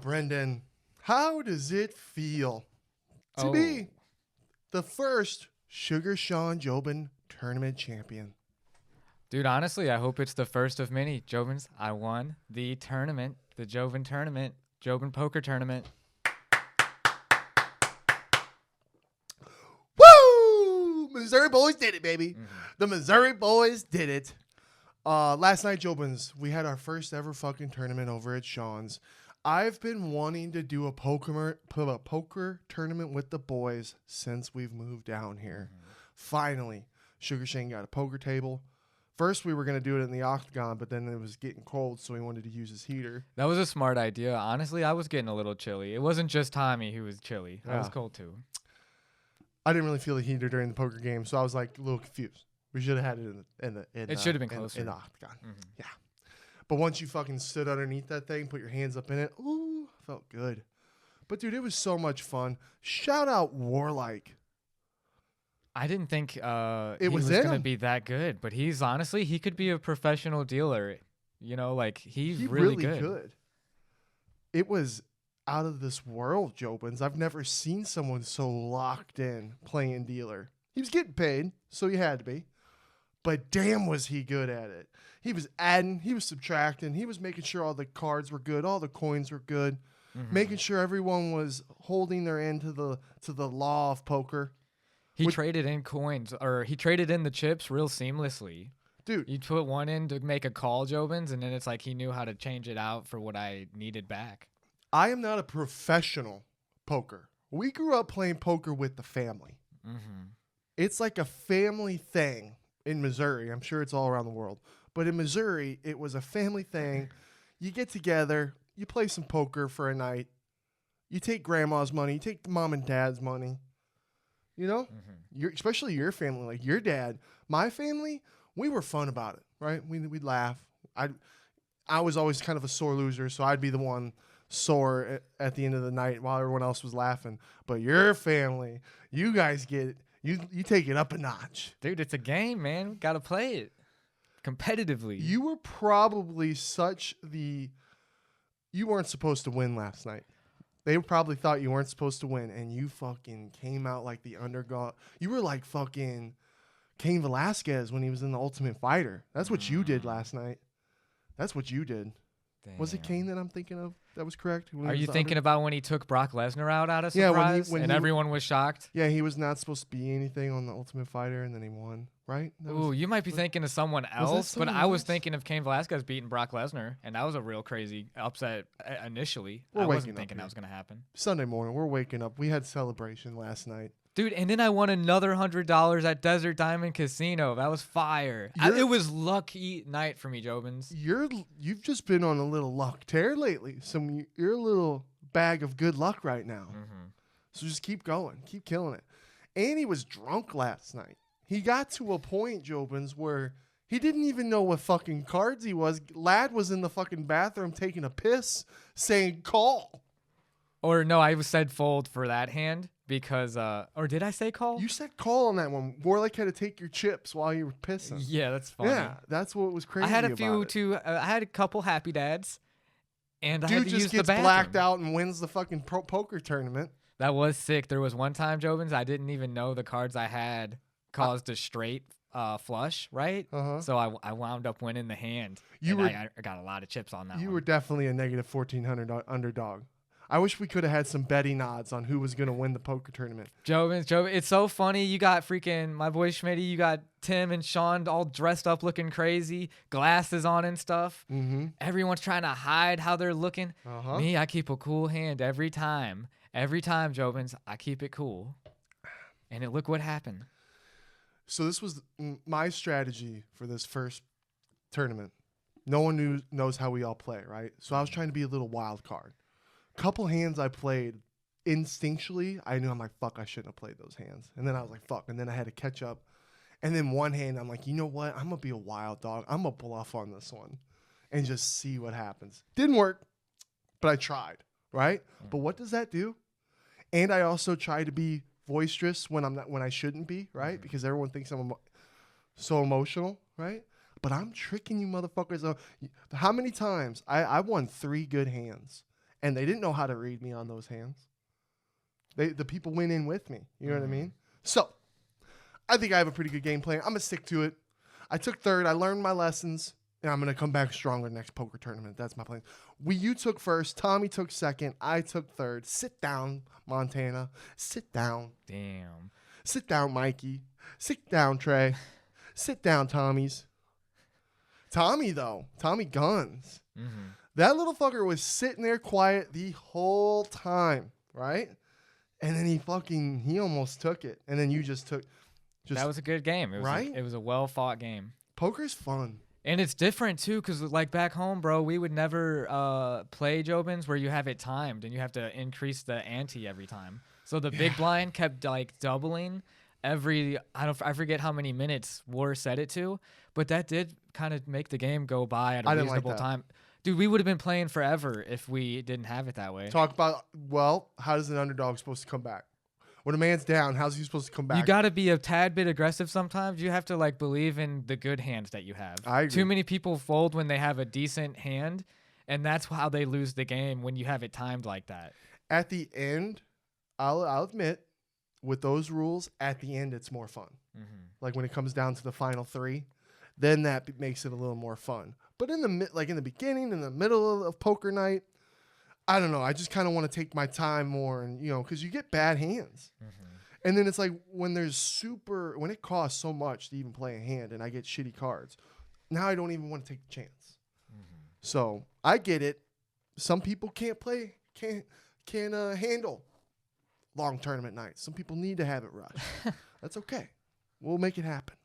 Brendan, how does it feel to be the first Sugar Sean Jobin tournament champion? Dude, honestly, I hope it's the first of many. Jobins, I won the tournament, the Jobin tournament, Jobin poker tournament. Woo! Missouri boys did it, baby. Mm-hmm. The Missouri boys did it. Last night, Jobins, we had our first ever fucking tournament over at Sean's. I've been wanting to do a poker tournament with the boys since we've moved down here. Mm-hmm. Finally, Sugar Shane got a poker table. First, we were going to do it in the octagon, but then it was getting cold, so he wanted to use his heater. That was a smart idea. Honestly, I was getting a little chilly. It wasn't just Tommy who was chilly. I was cold, too. I didn't really feel the heater during the poker game, so I was like a little confused. We should have had it it should have been closer. In the octagon. Mm-hmm. Yeah. But once you fucking stood underneath that thing, put your hands up in it, ooh, felt good. But, dude, it was so much fun. Shout out Warlike. I didn't think he was going to be that good, but he's honestly, he could be a professional dealer. You know, like he's really good. It was out of this world, Jobins. I've never seen someone so locked in playing dealer. He was getting paid, so he had to be. But damn, was he good at it. He was adding, he was subtracting, he was making sure all the cards were good, all the coins were good, making sure everyone was holding their end to the law of poker. He traded in coins, or he traded in the chips real seamlessly. Dude. You put one in to make a call, Jobins, and then it's like he knew how to change it out for what I needed back. I am not a professional poker. We grew up playing poker with the family. Mm-hmm. It's like a family thing in Missouri. I'm sure it's all around the world. But in Missouri, it was a family thing. You get together, you play some poker for a night. You take grandma's money, you take mom and dad's money. You know, especially your family, like your dad. My family, we were fun about it, right? We'd laugh. I was always kind of a sore loser, so I'd be the one sore at the end of the night while everyone else was laughing. But your family, you guys get it. You take it up a notch. Dude, it's a game, man. Got to play it competitively. You were probably you weren't supposed to win last night. They probably thought you weren't supposed to win, and you fucking came out like the underdog. You were like fucking Cain Velasquez when he was in The Ultimate Fighter. That's what you did last night. That's what you did. Damn. Was it Cain that I'm thinking of? That was correct? Are you thinking about when he took Brock Lesnar out of surprise and everyone was shocked? Yeah, he was not supposed to be anything on The Ultimate Fighter, and then he won, right? Ooh, you might be thinking of someone else, but I was thinking of Cain Velasquez beating Brock Lesnar, and that was a real crazy upset initially. I wasn't thinking that was going to happen. Sunday morning, we're waking up. We had celebration last night. Dude, and then I won another $100 at Desert Diamond Casino. That was fire. It was lucky night for me, Jobins. You've just been on a little luck tear lately. You're a little bag of good luck right now. Mm-hmm. So just keep going. Keep killing it. And he was drunk last night. He got to a point, Jobins, where he didn't even know what fucking cards he was. Lad was in the fucking bathroom taking a piss saying call. Or no, I said fold for that hand. Because, or did I say call? You said call on that one. Warlike had to take your chips while you were pissing. Yeah, that's funny. Yeah, that's what was crazy. I had I had a couple happy dads, and Dude I had to just use gets the bathroom. blacked out and wins the fucking poker tournament. That was sick. There was one time, Jobins, I didn't even know the cards I had caused a straight flush, right? Uh-huh. So I wound up winning the hand. I got a lot of chips on that one. You were definitely a negative 1,400 underdog. I wish we could have had some betting odds on who was going to win the poker tournament. Jobin, it's so funny. You got freaking my boy Schmitty. You got Tim and Sean all dressed up looking crazy, glasses on and stuff. Mm-hmm. Everyone's trying to hide how they're looking. Uh-huh. Me, I keep a cool hand every time. Every time, Jobins, I keep it cool. And look what happened. So this was my strategy for this first tournament. No one knows how we all play, right? So I was trying to be a little wild card. Couple hands I played instinctually, I knew I'm like, fuck, I shouldn't have played those hands. And then I was like, fuck. And then I had to catch up. And then one hand, I'm like, you know what? I'm going to be a wild dog. I'm going to bluff on this one and just see what happens. Didn't work, but I tried, right? But what does that do? And I also try to be boisterous when I shouldn't be, right? Because everyone thinks I'm so emotional, right? But I'm tricking you motherfuckers. How many times? I won 3 good hands. And they didn't know how to read me on those hands. The people went in with me. You know what I mean? So, I think I have a pretty good game plan. I'm going to stick to it. I took third. I learned my lessons. And I'm going to come back stronger next poker tournament. That's my plan. You took first. Tommy took second. I took third. Sit down, Montana. Sit down. Damn. Sit down, Mikey. Sit down, Trey. Sit down, Tommy's. Tommy, though. Tommy Guns. That little fucker was sitting there quiet the whole time, right? And then he almost took it. And then you just took. That was a good game. It was right? It was a well-fought game. Poker's fun. And it's different, too, because, like, back home, bro, we would never play Jobins where you have it timed and you have to increase the ante every time. So the big blind kept, like, doubling every, I forget how many minutes War set it to, but that did kind of make the game go by at a reasonable time. Dude, we would have been playing forever if we didn't have it that way. Talk about, how does an underdog supposed to come back? When a man's down, how's he supposed to come back? You got to be a tad bit aggressive sometimes. You have to, like, believe in the good hands that you have. I agree. Too many people fold when they have a decent hand, and that's how they lose the game when you have it timed like that. At the end, I'll admit, with those rules, at the end it's more fun. Like when it comes down to the final three, then that makes it a little more fun. But in the beginning, in the middle of poker night, I don't know. I just kind of want to take my time more, and because you get bad hands, and then it's like when it costs so much to even play a hand, and I get shitty cards. Now I don't even want to take the chance. So I get it. Some people can't handle long tournament nights. Some people need to have it rushed. That's okay. We'll make it happen.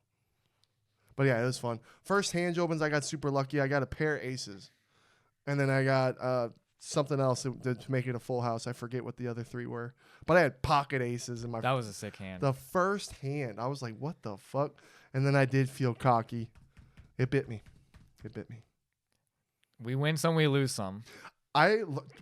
But yeah, it was fun. First hand opens, I got super lucky. I got a pair of aces, and then I got something else to make it a full house. I forget what the other three were, but I had pocket aces in my. That was a sick hand. The first hand, I was like, "What the fuck?" And then I did feel cocky. It bit me. We win some, we lose some.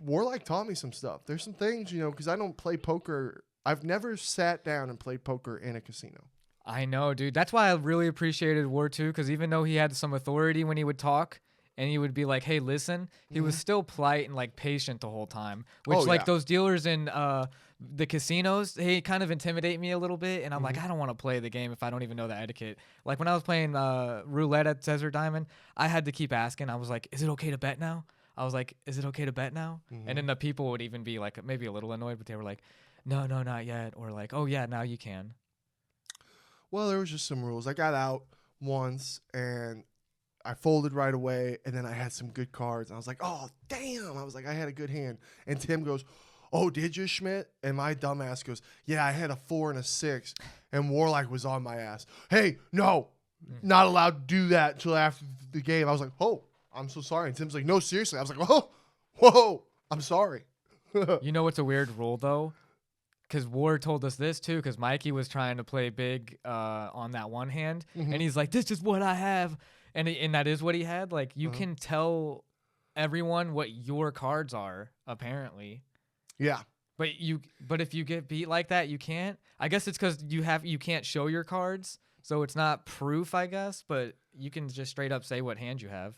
Warlike taught me some stuff. There's some things, because I don't play poker. I've never sat down and played poker in a casino. I know, dude. That's why I really appreciated War 2, because even though he had some authority when he would talk, and he would be like, hey, listen, he was still polite and, like, patient the whole time. Which, those dealers in the casinos, they kind of intimidate me a little bit. And I'm like, I don't want to play the game if I don't even know the etiquette. Like, when I was playing roulette at Desert Diamond, I had to keep asking. I was like, is it okay to bet now? And then the people would even be, like, maybe a little annoyed, but they were like, no, not yet. Or like, oh, yeah, now you can. Well, there was just some rules. I got out once, and I folded right away, and then I had some good cards. And I was like, oh, damn. I was like, I had a good hand. And Tim goes, oh, did you, Schmidt? And my dumbass goes, yeah, I had a 4 and a 6. And Warlike was on my ass. Hey, no, not allowed to do that until after the game. I was like, oh, I'm so sorry. And Tim's like, no, seriously. I was like, whoa, I'm sorry. You know what's a weird rule, though? Because Ward told us this, too, because Mikey was trying to play big on that one hand. And he's like, this is what I have. And that is what he had. Like, you can tell everyone what your cards are, apparently. Yeah. But if you get beat like that, you can't. I guess it's because you can't show your cards, so it's not proof, I guess. But you can just straight up say what hand you have.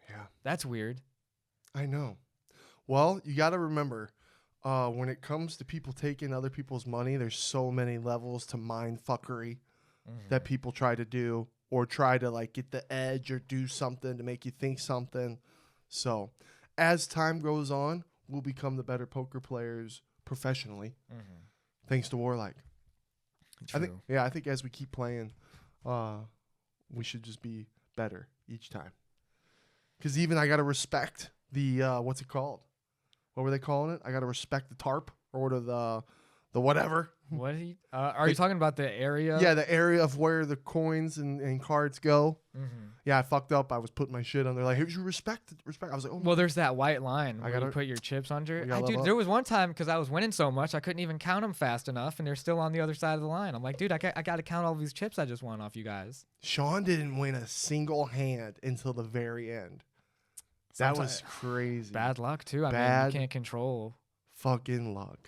Yeah. That's weird. I know. Well, you got to remember, when it comes to people taking other people's money, there's so many levels to mind fuckery that people try to do, or try to, like, get the edge or do something to make you think something. So as time goes on, we'll become the better poker players professionally, thanks to Warlike. True. I think as we keep playing, we should just be better each time. Because even I got to respect the, what's it called? What were they calling it? I got to respect the tarp or the whatever. What are you talking about? The area? Yeah, the area of where the coins and cards go. Yeah, I fucked up. I was putting my shit on there. Like, hey, you respect. I was like, oh. Well, there's that white line where you put your chips under. Dude, there was one time because I was winning so much, I couldn't even count them fast enough, and they're still on the other side of the line. I'm like, dude, I got to count all these chips I just won off you guys. Sean didn't win a single hand until the very end. That was crazy. Bad luck, too. I mean, you can't control. Fucking luck.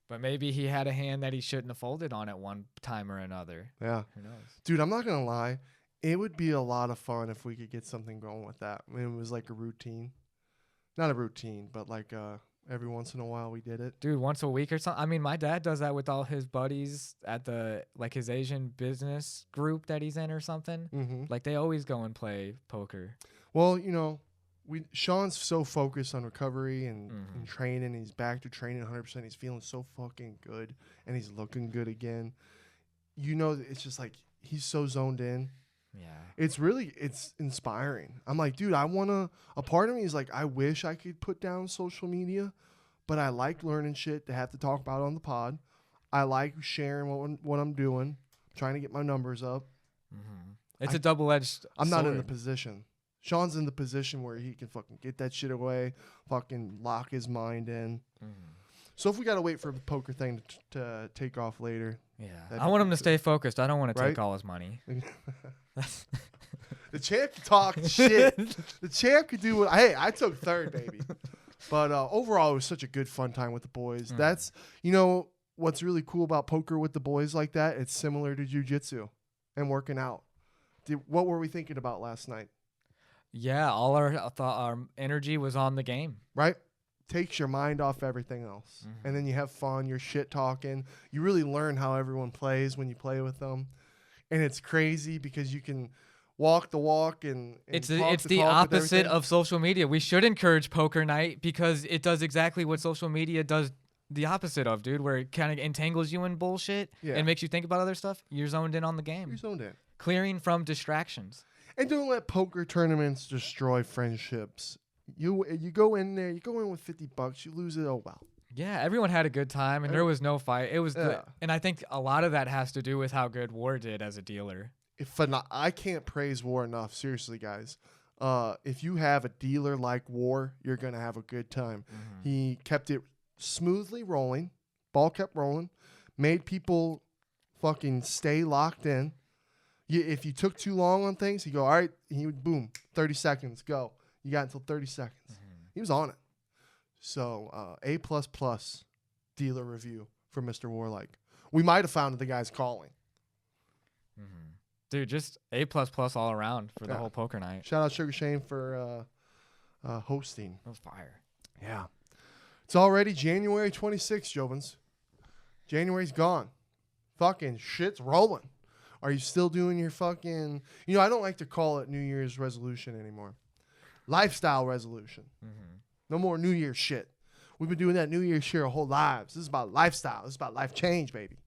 But maybe he had a hand that he shouldn't have folded on at one time or another. Yeah. Who knows? Dude, I'm not going to lie. It would be a lot of fun if we could get something going with that. I mean, it was like a routine. not a routine, but like every once in a while we did it. Dude, once a week or something. I mean, my dad does that with all his buddies at the like his Asian business group that he's in or something. Mm-hmm. Like they always go and play poker. Well, Sean's so focused on recovery and training. And he's back to training 100%. He's feeling so fucking good, and he's looking good again. It's just like he's so zoned in. Yeah. It's inspiring. I'm like, dude, a part of me is like, I wish I could put down social media, but I like learning shit to have to talk about on the pod. I like sharing what I'm doing, trying to get my numbers up. Mm-hmm. It's a double-edged I'm sword. not in the position. Sean's in the position where he can fucking get that shit away, fucking lock his mind in. Mm-hmm. So if we got to wait for the poker thing to take off later. Yeah. I want him to stay focused. I don't want to Right? take all his money. The champ can talk shit. The champ could do what. Hey, I took third, baby. But overall, it was such a good, fun time with the boys. That's, what's really cool about poker with the boys like that. It's similar to jiu-jitsu and working out. What were we thinking about last night? Yeah, all our energy was on the game. Right? Takes your mind off everything else. Mm-hmm. And then you have fun. You're shit talking. You really learn how everyone plays when you play with them. And it's crazy because you can walk the walk and it's the opposite of social media. We should encourage poker night because it does exactly what social media does the opposite of, dude, where it kind of entangles you in bullshit and makes you think about other stuff. You're zoned in on the game. You're zoned in. Clearing from distractions. And don't let poker tournaments destroy friendships. You go in there, you go in with $50, you lose it, oh well. Yeah, everyone had a good time, and there was no fight. It was, and I think a lot of that has to do with how good War did as a dealer. I can't praise War enough. Seriously, guys. If you have a dealer like War, you're gonna have a good time. Mm-hmm. He kept it smoothly rolling, ball kept rolling, made people fucking stay locked in. If you took too long on things, he'd go, all right, he would boom, 30 seconds, go. You got until 30 seconds. Mm-hmm. He was on it. So, A++ dealer review for Mr. Warlike. We might have found the guy's calling. Mm-hmm. Dude, just A++ all around for the whole poker night. Shout out Sugar Shane for hosting. That was fire. Yeah. It's already January 26th, Jovins. January's gone. Fucking shit's rolling. Are you still doing your fucking... I don't like to call it New Year's resolution anymore. Lifestyle resolution. Mm-hmm. No more New Year's shit. We've been doing that New Year's shit our whole lives. This is about lifestyle. This is about life change, baby.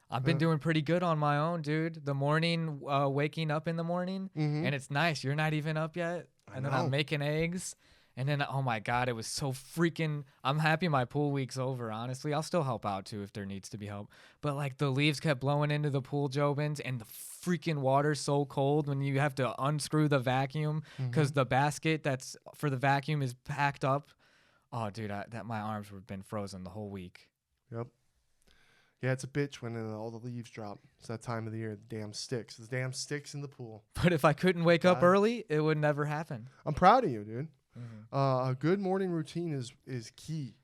I've been doing pretty good on my own, dude. The morning, waking up in the morning, and it's nice. You're not even up yet. And then I'm making eggs. And then, oh my God, it was so freaking... I'm happy my pool week's over, honestly. I'll still help out, too, if there needs to be help. But, like, the leaves kept blowing into the pool, Jobins, and the freaking water's so cold when you have to unscrew the vacuum because the basket that's for the vacuum is packed up. Oh, dude, my arms have been frozen the whole week. Yep. Yeah, it's a bitch when all the leaves drop. It's that time of the year, the damn sticks. The damn sticks in the pool. But if I couldn't wake up early, it would never happen. I'm proud of you, dude. Mm-hmm. A good morning routine is key,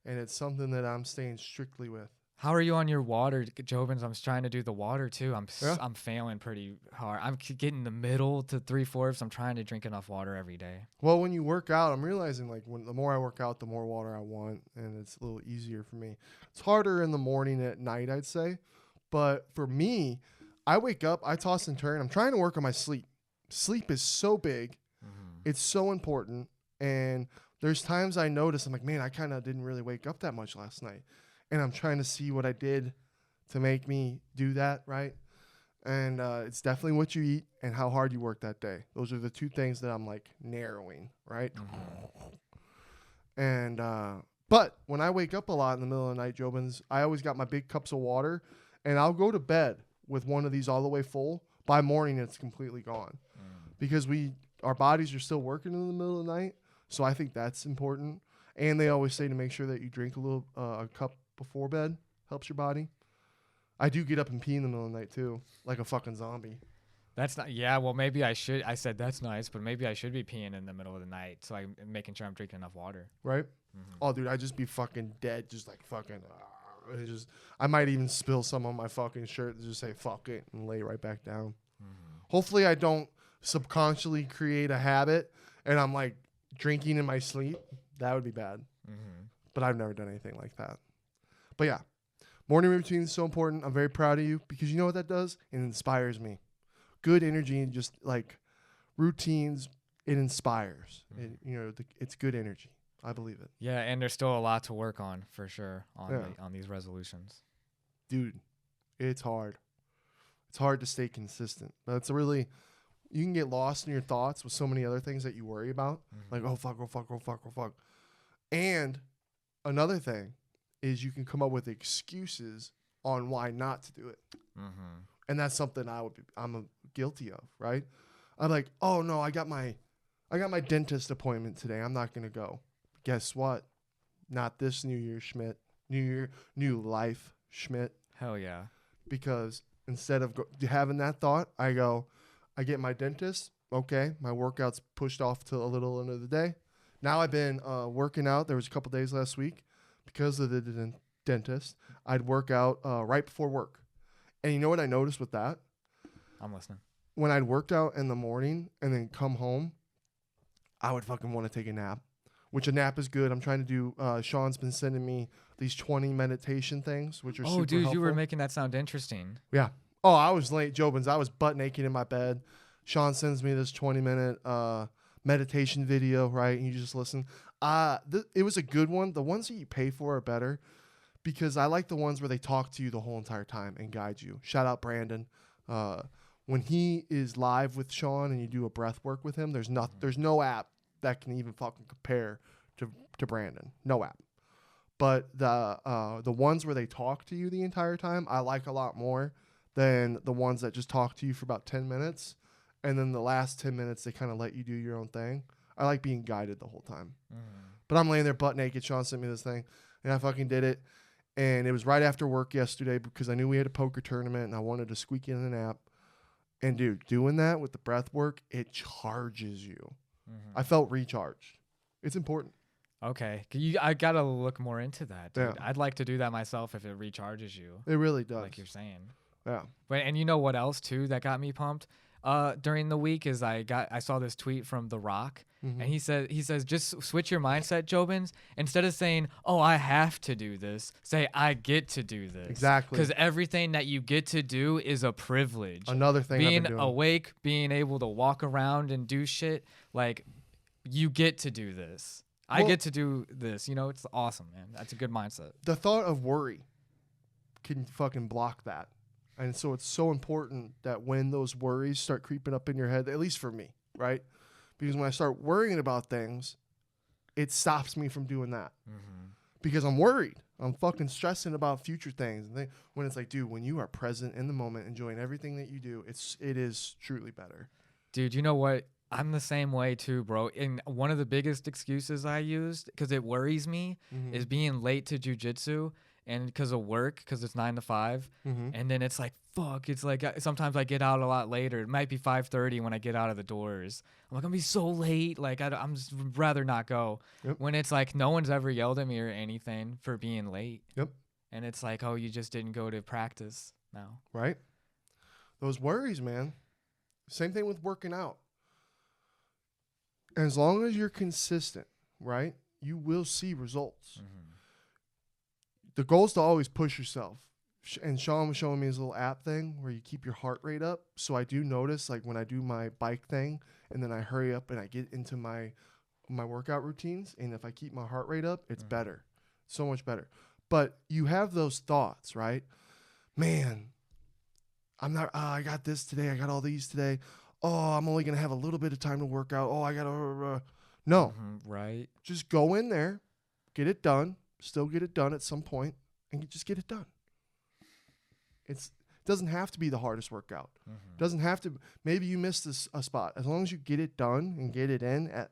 and it's something that I'm staying strictly with. How are you on your water, Jobins? I'm trying to do the water too. I'm failing pretty hard. I'm getting the middle to 3/4. I'm trying to drink enough water every day. Well, when you work out, I'm realizing like the more I work out, the more water I want, and it's a little easier for me. It's harder in the morning, at night, I'd say, but for me, I wake up, I toss and turn. I'm trying to work on my sleep. Sleep is so big. It's so important, and there's times I notice, I'm like, man, I kind of didn't really wake up that much last night, and I'm trying to see what I did to make me do that, right? And it's definitely what you eat and how hard you work that day. Those are the two things that I'm, like, narrowing, right? And but when I wake up a lot in the middle of the night, Jobins, I always got my big cups of water, and I'll go to bed with one of these all the way full. By morning, it's completely gone because our bodies are still working in the middle of the night, so I think that's important. And they always say to make sure that you drink a cup before bed. Helps your body. I do get up and pee in the middle of the night too, like a fucking zombie. That's not... Yeah, well, maybe I should... I said that's nice, but maybe I should be peeing in the middle of the night, so I'm making sure I'm drinking enough water. Right? Oh, dude, I'd just be fucking dead, just like fucking... I might even spill some on my fucking shirt and just say fuck it and lay right back down. Hopefully I don't subconsciously create a habit and I'm like drinking in my sleep, that would be bad. Mm-hmm. But I've never done anything like that. But yeah, morning routine is so important. I'm very proud of you because you know what that does? It inspires me. Good energy and just like routines, it inspires. It's good energy. I believe it. Yeah, and there's still a lot to work on for sure on these resolutions. Dude, it's hard. It's hard to stay consistent. But it's really, you can get lost in your thoughts with so many other things that you worry about. Mm-hmm. Like, oh, fuck, oh, fuck, oh, fuck, oh, fuck. And another thing is you can come up with excuses on why not to do it. Mm-hmm. And that's something I'm guilty of, right? I'm like, oh no, I got my dentist appointment today. I'm not gonna go. Guess what? Not this New Year, Schmidt. New Year, new life, Schmidt. Hell yeah. Because instead of having that thought, I get my dentist. Okay, my workout's pushed off to a little end of the day. Now I've been working out. There was a couple days last week because of the dentist. I'd work out right before work. And you know what I noticed with that? I'm listening. When I'd worked out in the morning and then come home, I would fucking want to take a nap, which a nap is good. I'm trying to do, Sean's been sending me these 20 meditation things, which are super dude, helpful. you were making that sound interesting. Yeah. Oh, I was late, Jobins. I was butt naked in my bed. Sean sends me this 20-minute meditation video, right? And you just listen. It was a good one. The ones that you pay for are better because I like the ones where they talk to you the whole entire time and guide you. Shout out Brandon. When he is live with Sean and you do a breath work with him, there's no app that can even fucking compare to Brandon. No app. But the ones where they talk to you the entire time, I like a lot more than the ones that just talk to you for about 10 minutes. And then the last 10 minutes, they kind of let you do your own thing. I like being guided the whole time. But I'm laying there butt naked. Sean sent me this thing, and I fucking did it. And it was right after work yesterday because I knew we had a poker tournament, and I wanted to squeak in a nap. And, dude, doing that with the breath work, it charges you. I felt recharged. It's important. Okay. I got to look more into that, dude. Yeah. I'd like to do that myself if it recharges you. It really does. Like you're saying. Yeah. And you know what else, too, that got me pumped? During the week is I saw this tweet from The Rock, and he says just switch your mindset, Jobins. Instead of saying, "Oh, I have to do this," say, "I get to do this." Exactly. Because everything that you get to do is a privilege. Another thing I've been being doing. awake, being able to walk around and do shit, like you get to do this. I get to do this. You know, it's awesome, man. That's a good mindset. The thought of worry can fucking block that. And so it's so important that when those worries start creeping up in your head, at least for me, right? Because when I start worrying about things, it stops me from doing that. Because I'm worried. I'm fucking stressing about future things. And when it's like, dude, when you are present in the moment, enjoying everything that you do, it is truly better. Dude, you know what? I'm the same way too, bro. And one of the biggest excuses I used, because it worries me, is being late to jujitsu. And because of work, because it's 9 to 5, and then it's like, fuck, it's like sometimes I get out a lot later. It might be 5:30 when I get out of the doors. I'm like, I'm gonna be so late. Like I'm just rather not go. Yep. When it's like no one's ever yelled at me or anything for being late. Yep. And it's like, oh, you just didn't go to practice now. Right? Those worries, man. Same thing with working out. As long as you're consistent, right, you will see results. The goal is to always push yourself. And Sean was showing me his little app thing where you keep your heart rate up. So I do notice, like, when I do my bike thing and then I hurry up and I get into my workout routines, and if I keep my heart rate up, it's better. So much better. But you have those thoughts, right? Man, I got this today. I got all these today. Oh, I'm only going to have a little bit of time to work out. Oh, I got to... No. Right. Just go in there, get it done. Still get it done at some point, and you just get it done. It doesn't have to be the hardest workout. Doesn't have to. Maybe you missed a spot. As long as you get it done and get it in at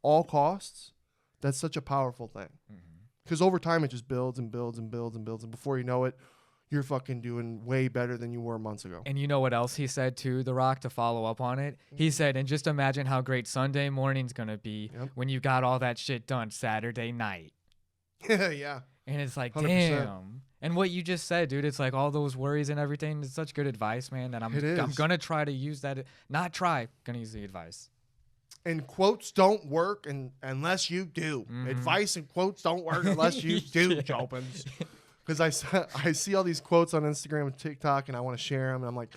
all costs, that's such a powerful thing. Because over time, it just builds and builds and builds and builds, and before you know it, you're fucking doing way better than you were months ago. And you know what else he said to The Rock to follow up on it? He said, and just imagine how great Sunday morning's going to be when you got all that shit done Saturday night. Yeah. And it's like, 100%. damn. And what you just said, dude, it's like all those worries and everything. It's such good advice, man. And I'm going to try to use that. Not try. Going to use the advice. And quotes don't work unless you do. Advice and quotes don't work unless you do, Jobins. Because I see all these quotes on Instagram and TikTok, and I want to share them. And I'm like,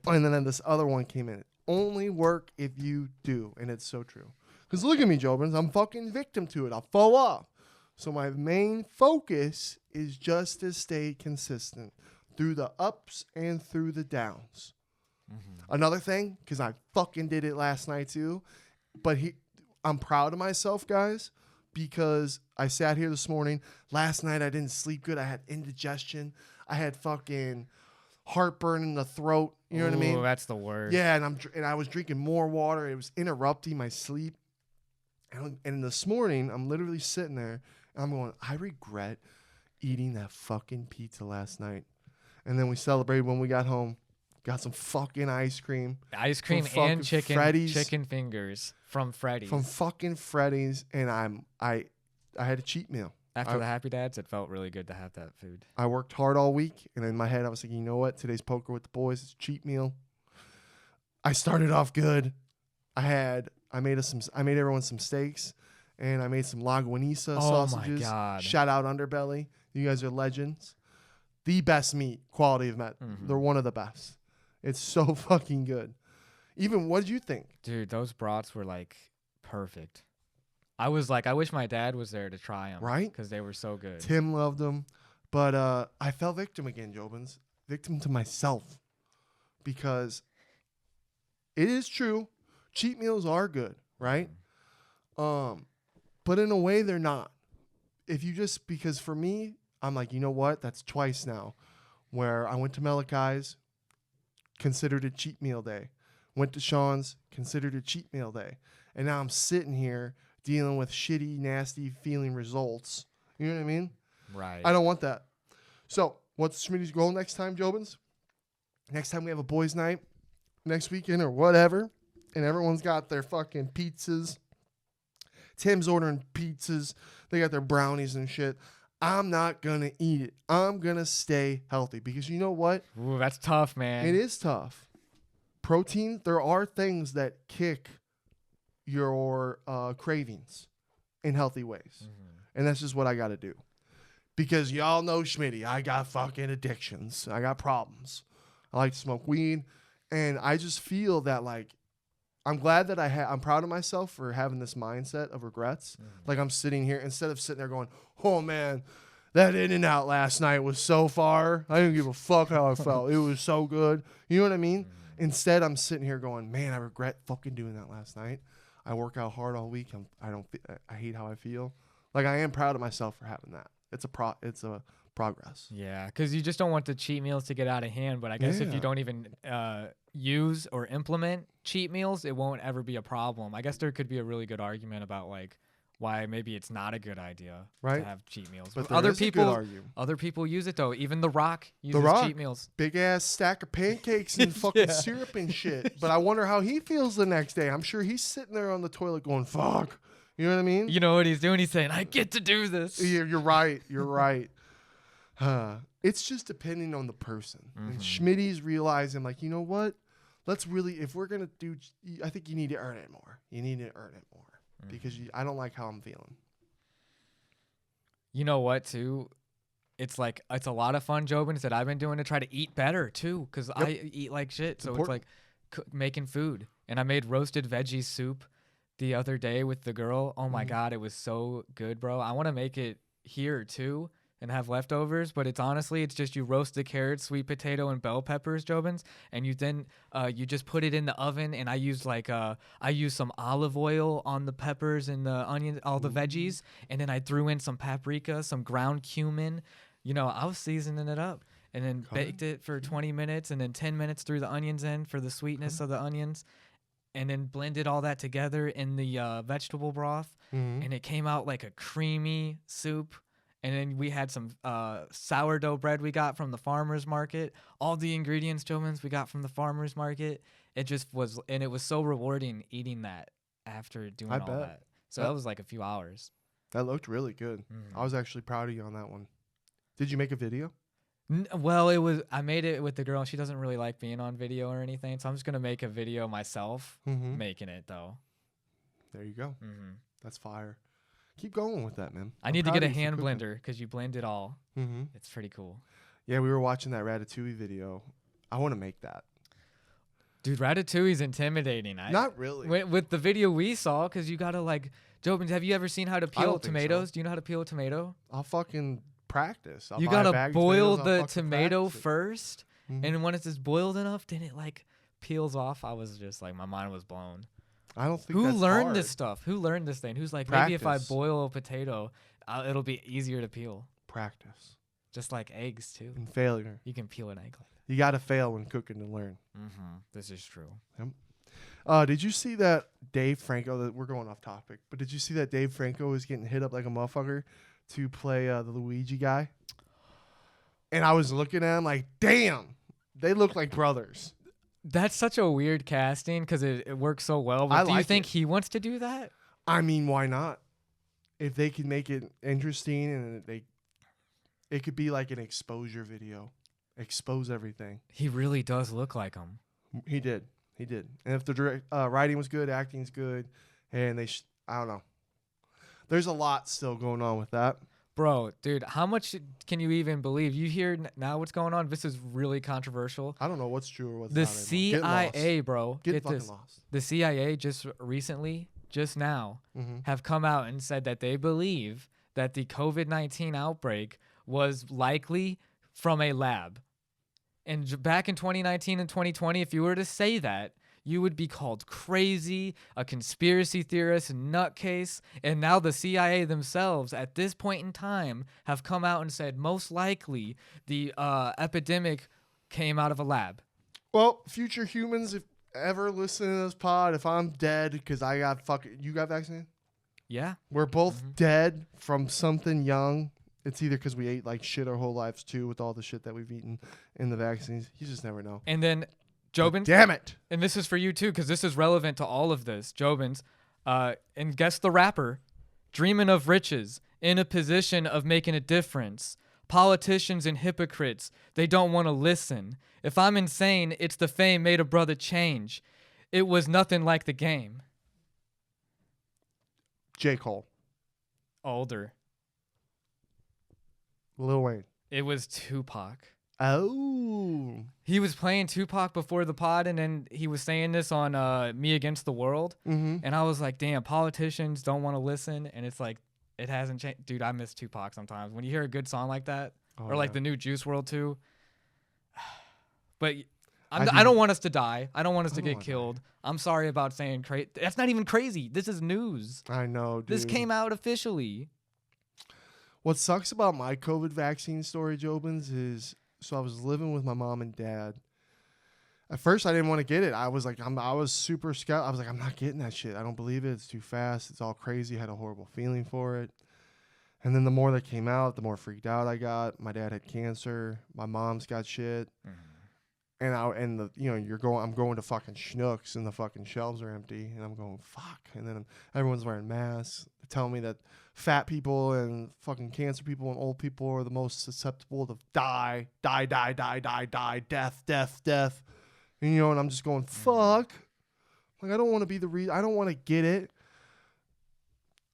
and then this other one came in. Only work if you do. And it's so true. Because look at me, Jobins. I'm fucking victim to it. I'll fall off. So my main focus is just to stay consistent through the ups and through the downs. Another thing, because I fucking did it last night too, but I'm proud of myself, guys, because I sat here this morning. Last night I didn't sleep good. I had indigestion. I had fucking heartburn in the throat. You know what I mean? That's the worst. Yeah, and I was drinking more water. It was interrupting my sleep. And this morning, I'm literally sitting there, and I'm going, I regret eating that fucking pizza last night. And then we celebrated when we got home. Got some fucking ice cream. Ice cream and chicken fingers from Freddy's. From fucking Freddy's, and I had a cheat meal. After the Happy Dads, it felt really good to have that food. I worked hard all week, and in my head, I was thinking, you know what? Today's poker with the boys. It's a cheat meal. I started off good. I made everyone some steaks, and I made some Laguanisa sausages. My God. Shout out Underbelly. You guys are legends. The best meat, quality of meat. They're one of the best. It's so fucking good. Even, what did you think? Dude, those brats were like perfect. I was like, I wish my dad was there to try them. Right? Because they were so good. Tim loved them. But I fell victim again, Jobins. Victim to myself. Because it is true. Cheat meals are good, right? But in a way, they're not. Because for me, I'm like, you know what? That's twice now. Where I went to Malachi's, considered a cheat meal day. Went to Sean's, considered a cheat meal day. And now I'm sitting here dealing with shitty, nasty feeling results. You know what I mean? Right. I don't want that. So, what's Schmitty's goal next time, Jobins? Next time we have a boys' night, next weekend or whatever, and everyone's got their fucking pizzas. Tim's ordering pizzas. They got their brownies and shit. I'm not going to eat it. I'm going to stay healthy because you know what? Ooh, that's tough, man. It is tough. Protein, there are things that kick your cravings in healthy ways. And that's just what I got to do. Because y'all know Schmitty, I got fucking addictions. I got problems. I like to smoke weed. And I just feel that, like, I'm glad that I'm proud of myself for having this mindset of regrets. Like, I'm sitting here, instead of sitting there going, oh, man, that In-N-Out last night was so far. I didn't give a fuck how I felt. It was so good. You know what I mean? Instead, I'm sitting here going, man, I regret fucking doing that last night. I work out hard all week. I hate how I feel. Like, I am proud of myself for having that. It's a progress. Yeah, because you just don't want the cheat meals to get out of hand. But I guess if you don't even use or implement cheat meals, it won't ever be a problem. I guess there could be a really good argument about like why maybe it's not a good idea to have cheat meals. But other people use it though. Even The Rock uses cheat meals. Big ass stack of pancakes and fucking syrup and shit. But I wonder how he feels the next day. I'm sure he's sitting there on the toilet going, fuck. You know what I mean? You know what he's doing? He's saying, I get to do this. You're right. You're right. It's just depending on the person. And Schmitty's realizing, like, you know what? If we're going to do, I think you need to earn it more. You need to earn it more because I don't like how I'm feeling. You know what, too? It's like, it's a lot of fun, Jobins, that I've been doing to try to eat better, too, because I eat like shit. So it's like making food. And I made roasted veggie soup the other day with the girl. Oh, my God. It was so good, bro. I want to make it here, too, and have leftovers, but it's just you roast the carrots, sweet potato, and bell peppers, Jobins, and you then you just put it in the oven. And I used some olive oil on the peppers and the onions, all the veggies, and then I threw in some paprika, some ground cumin. You know, I was seasoning it up, and then baked it for 20 minutes, and then 10 minutes threw the onions in for the sweetness of the onions, and then blended all that together in the vegetable broth, and it came out like a creamy soup. And then we had some sourdough bread we got from the farmer's market. All the ingredients, Jobins, we got from the farmer's market. It just was, and it was so rewarding eating that after doing all that. So that was like a few hours. That looked really good. I was actually proud of you on that one. Did you make a video? Well, I made it with the girl. She doesn't really like being on video or anything, so I'm just gonna make a video myself making it though. There you go. Mm-hmm. That's fire. Keep going with that, man. I need to get a hand blender because you blend it all. Mm-hmm. It's pretty cool. Yeah, we were watching that Ratatouille video. I want to make that. Dude, Ratatouille's intimidating. Not really. With the video we saw, because you got to like, Jobin, have you ever seen how to peel tomatoes? So. Do you know how to peel a tomato? I'll fucking practice. You got to boil the tomato first. Mm-hmm. And when it's just boiled enough, then it like peels off. I was just like, my mind was blown. I don't think Who that's learned hard. this stuff? Who learned this thing? Who's like, practice. Maybe if I boil a potato, it'll be easier to peel. Practice. Just like eggs, too. And failure. You can peel an egg like that. You got to fail when cooking to learn. Mm-hmm. This is true. Yep. Did you see that Dave Franco, we're going off topic, but did you see that Dave Franco is getting hit up like a motherfucker to play the Luigi guy? And I was looking at him like, damn, they look like brothers. That's such a weird casting because it works so well. But do you think he wants to do that? I mean, why not? If they can make it interesting and it could be like an exposure video. Expose everything. He really does look like him. He did. And if the writing was good, acting's good, and I don't know. There's a lot still going on with that. Bro, dude, how much can you even believe? You hear now what's going on? This is really controversial. I don't know what's true or what's not. The CIA, bro. Get fucking lost. The CIA just now, have come out and said that they believe that the COVID-19 outbreak was likely from a lab. And back in 2019 and 2020, if you were to say that, you would be called crazy, a conspiracy theorist, nutcase. And now the CIA themselves, at this point in time, have come out and said most likely the epidemic came out of a lab. Well, future humans, if ever listen to this pod, if I'm dead because you got vaccinated? Yeah. We're both dead from something young. It's either because we ate like shit our whole lives too with all the shit that we've eaten in the vaccines. You just never know. And then Jobin. Damn it. And this is for you too, because this is relevant to all of this. Jobins, and guess the rapper, dreaming of riches, in a position of making a difference. Politicians and hypocrites, they don't want to listen. If I'm insane, it's the fame made a brother change. It was nothing like the game. J. Cole. Older. Lil Wayne. It was Tupac. Oh. He was playing Tupac before the pod, and then he was saying this on Me Against the World. And I was like, damn, politicians don't want to listen. And it's like, it hasn't changed. Dude, I miss Tupac sometimes. When you hear a good song like that, or like the new Juice WRLD too. But I don't want us to die. I don't want us to get killed. I'm sorry about saying crazy. That's not even crazy. This is news. I know, dude. This came out officially. What sucks about my COVID vaccine story, Jobins, is so I was living with my mom and dad. At first, I didn't want to get it. I was like, I was super scared. I was like, I'm not getting that shit. I don't believe it. It's too fast. It's all crazy. I had a horrible feeling for it. And then the more that came out, the more freaked out I got. My dad had cancer. My mom's got shit. And I'm going to fucking Schnucks and the fucking shelves are empty. And I'm going, fuck. And then everyone's wearing masks. They're telling me that fat people and fucking cancer people and old people are the most susceptible to die, death. And, and I'm just going, fuck. Like, I don't want to be the reason. I don't want to get it.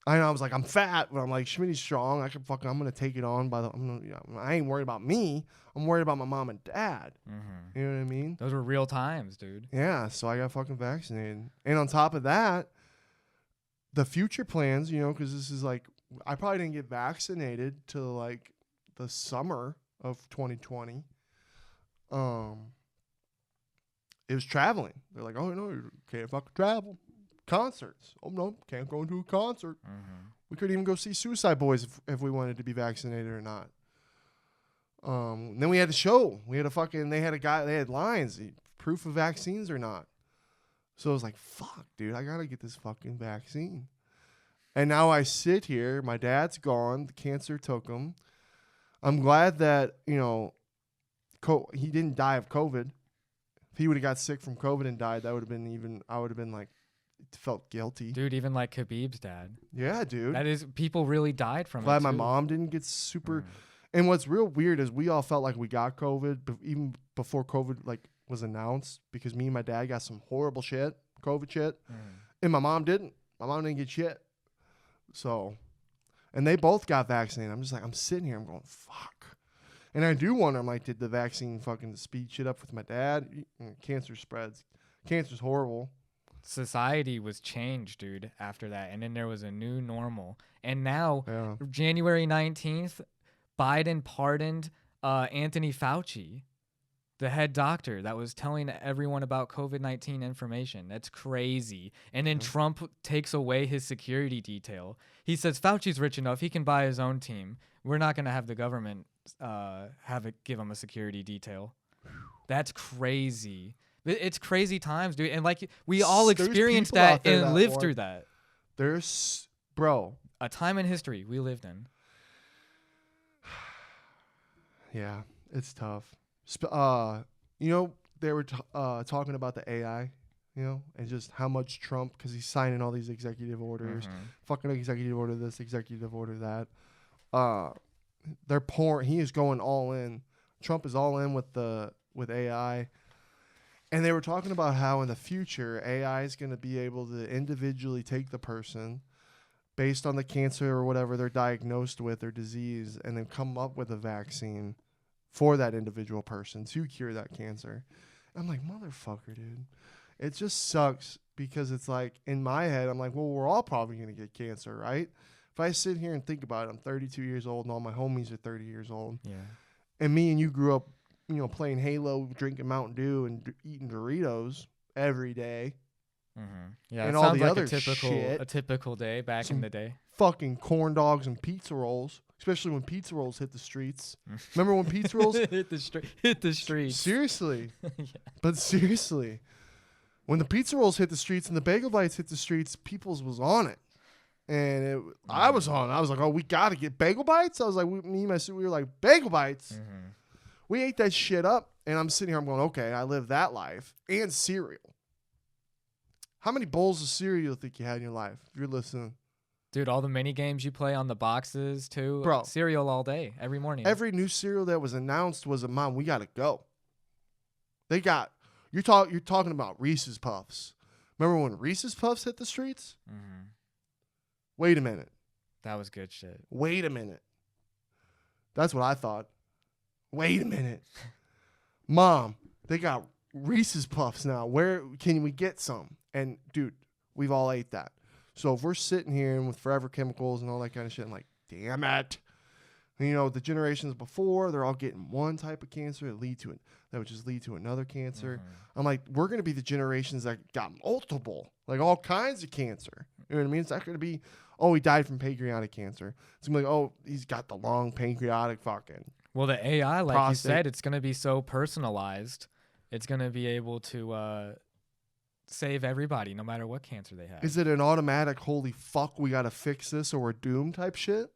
I was like, I'm fat, but I'm like, Schmitty's strong. I'm going to take it on I ain't worried about me. I'm worried about my mom and dad. You know what I mean? Those were real times, dude. Yeah, so I got fucking vaccinated. And on top of that, the future plans, because this is like, I probably didn't get vaccinated till like the summer of 2020. It was traveling. They're like, oh, no, you can't fucking travel. Concerts. Oh, no, can't go into a concert. We couldn't even go see Suicide Boys if we wanted to be vaccinated or not. Then we had a show. They had lines, proof of vaccines or not. So I was like, fuck, dude, I got to get this fucking vaccine. And now I sit here. My dad's gone. The cancer took him. I'm glad that, he didn't die of COVID. If he would have got sick from COVID and died, I would have been like, felt guilty. Dude, even like Khabib's dad. Yeah, dude. That is, people really died from it. Glad my mom didn't get super. And what's real weird is we all felt like we got COVID, even before COVID was announced, because me and my dad got some horrible shit, COVID shit, and my mom didn't. My mom didn't get shit. So, and they both got vaccinated. I'm just like, I'm sitting here. I'm going, fuck. And I do wonder, I'm like, did the vaccine fucking speed shit up with my dad? Cancer spreads. Cancer's horrible. Society was changed, dude, after that. And then there was a new normal. And now, January 19th, Biden pardoned Anthony Fauci, the head doctor that was telling everyone about COVID-19 information. That's crazy. And then Trump takes away his security detail. He says Fauci's rich enough, he can buy his own team. We're not going to have the government give him a security detail. That's crazy. It's crazy times, dude. And like we all experienced that and lived through that. There's, bro, a time in history we lived in. Yeah, it's tough. You know, they were talking about the AI, you know, and just how much Trump, because he's signing all these executive orders, fucking executive order this, executive order that. They're pouring. He is going all in. Trump is all in with AI. And they were talking about how in the future, AI is going to be able to individually take the person based on the cancer or whatever they're diagnosed with or disease and then come up with a vaccine for that individual person to cure that cancer. I'm like, motherfucker, dude. It just sucks because it's like, in my head, I'm like, well, we're all probably going to get cancer, right? If I sit here and think about it, I'm 32 years old and all my homies are 30 years old. Yeah. And me and you grew up, you know, playing Halo, drinking Mountain Dew, and eating Doritos every day. Yeah, and it all sounds the like other a typical day back in the day. Fucking corn dogs and pizza rolls, especially when pizza rolls hit the streets. Remember when pizza rolls hit the streets? Seriously, Yeah. But seriously, when the pizza rolls hit the streets and the bagel bites hit the streets, people's was on it. And I was on. I was like, oh, we got to get bagel bites. I was like, me and my sister, we were like, bagel bites. We ate that shit up. And I'm sitting here, I'm going, okay, I lived that life. And cereal. How many bowls of cereal do you think you had in your life? If you're listening. Dude, all the mini games you play on the boxes, too. Bro. Cereal all day, every morning. Every new cereal that was announced was a mom, we got to go. They got, you're talking about Reese's Puffs. Remember when Reese's Puffs hit the streets? Wait a minute. That was good shit. Wait a minute. That's what I thought. Wait a minute. Mom, they got Reese's Puffs now. Where can we get some? And, dude, we've all ate that. So if we're sitting here and with forever chemicals and all that kind of shit, I'm like, damn it. And, you know, the generations before, they're all getting one type of cancer that would just lead to another cancer. I'm like, we're going to be the generations that got multiple, like all kinds of cancer. You know what I mean? It's not going to be, oh, he died from pancreatic cancer. It's going to be like, oh, he's got the long pancreatic fucking. Well, the AI, like you said, it's going to be so personalized. It's going to be able to save everybody, no matter what cancer they have. Is it an automatic, holy fuck, we got to fix this or we're doomed type shit?